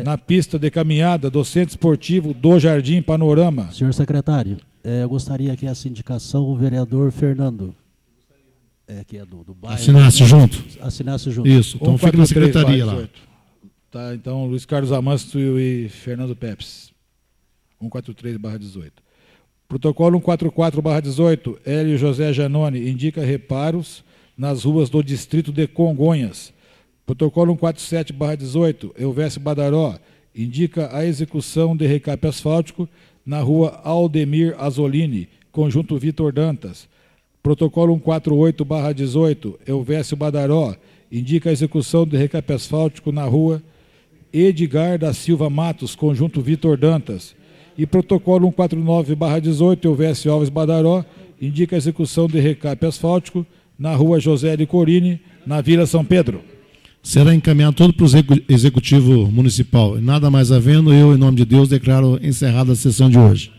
na pista de caminhada do Centro Esportivo do Jardim Panorama. Senhor secretário, eu gostaria que essa indicação o vereador Fernando, que é do bairro... Assinasse junto? Assinasse junto. Isso, então fica na secretaria lá. Tá, então, Luiz Carlos Amâncio e Fernando Pepes. 143/18. Protocolo 144/18, Hélio José Janone indica reparos nas ruas do distrito de Congonhas. Protocolo 147/18, Elvésio Badaró indica a execução de recape asfáltico na rua Aldemir Azolini, conjunto Vitor Dantas. Protocolo 148/18, Elvésio Badaró indica a execução de recape asfáltico na rua Edgar da Silva Matos, conjunto Vitor Dantas. E protocolo 149/18, Elvésio Alves Badaró indica a execução de recape asfáltico na rua José de Corini, na Vila São Pedro. Será encaminhado todo para o Executivo Municipal. Nada mais havendo, eu, em nome de Deus, declaro encerrada a sessão de hoje.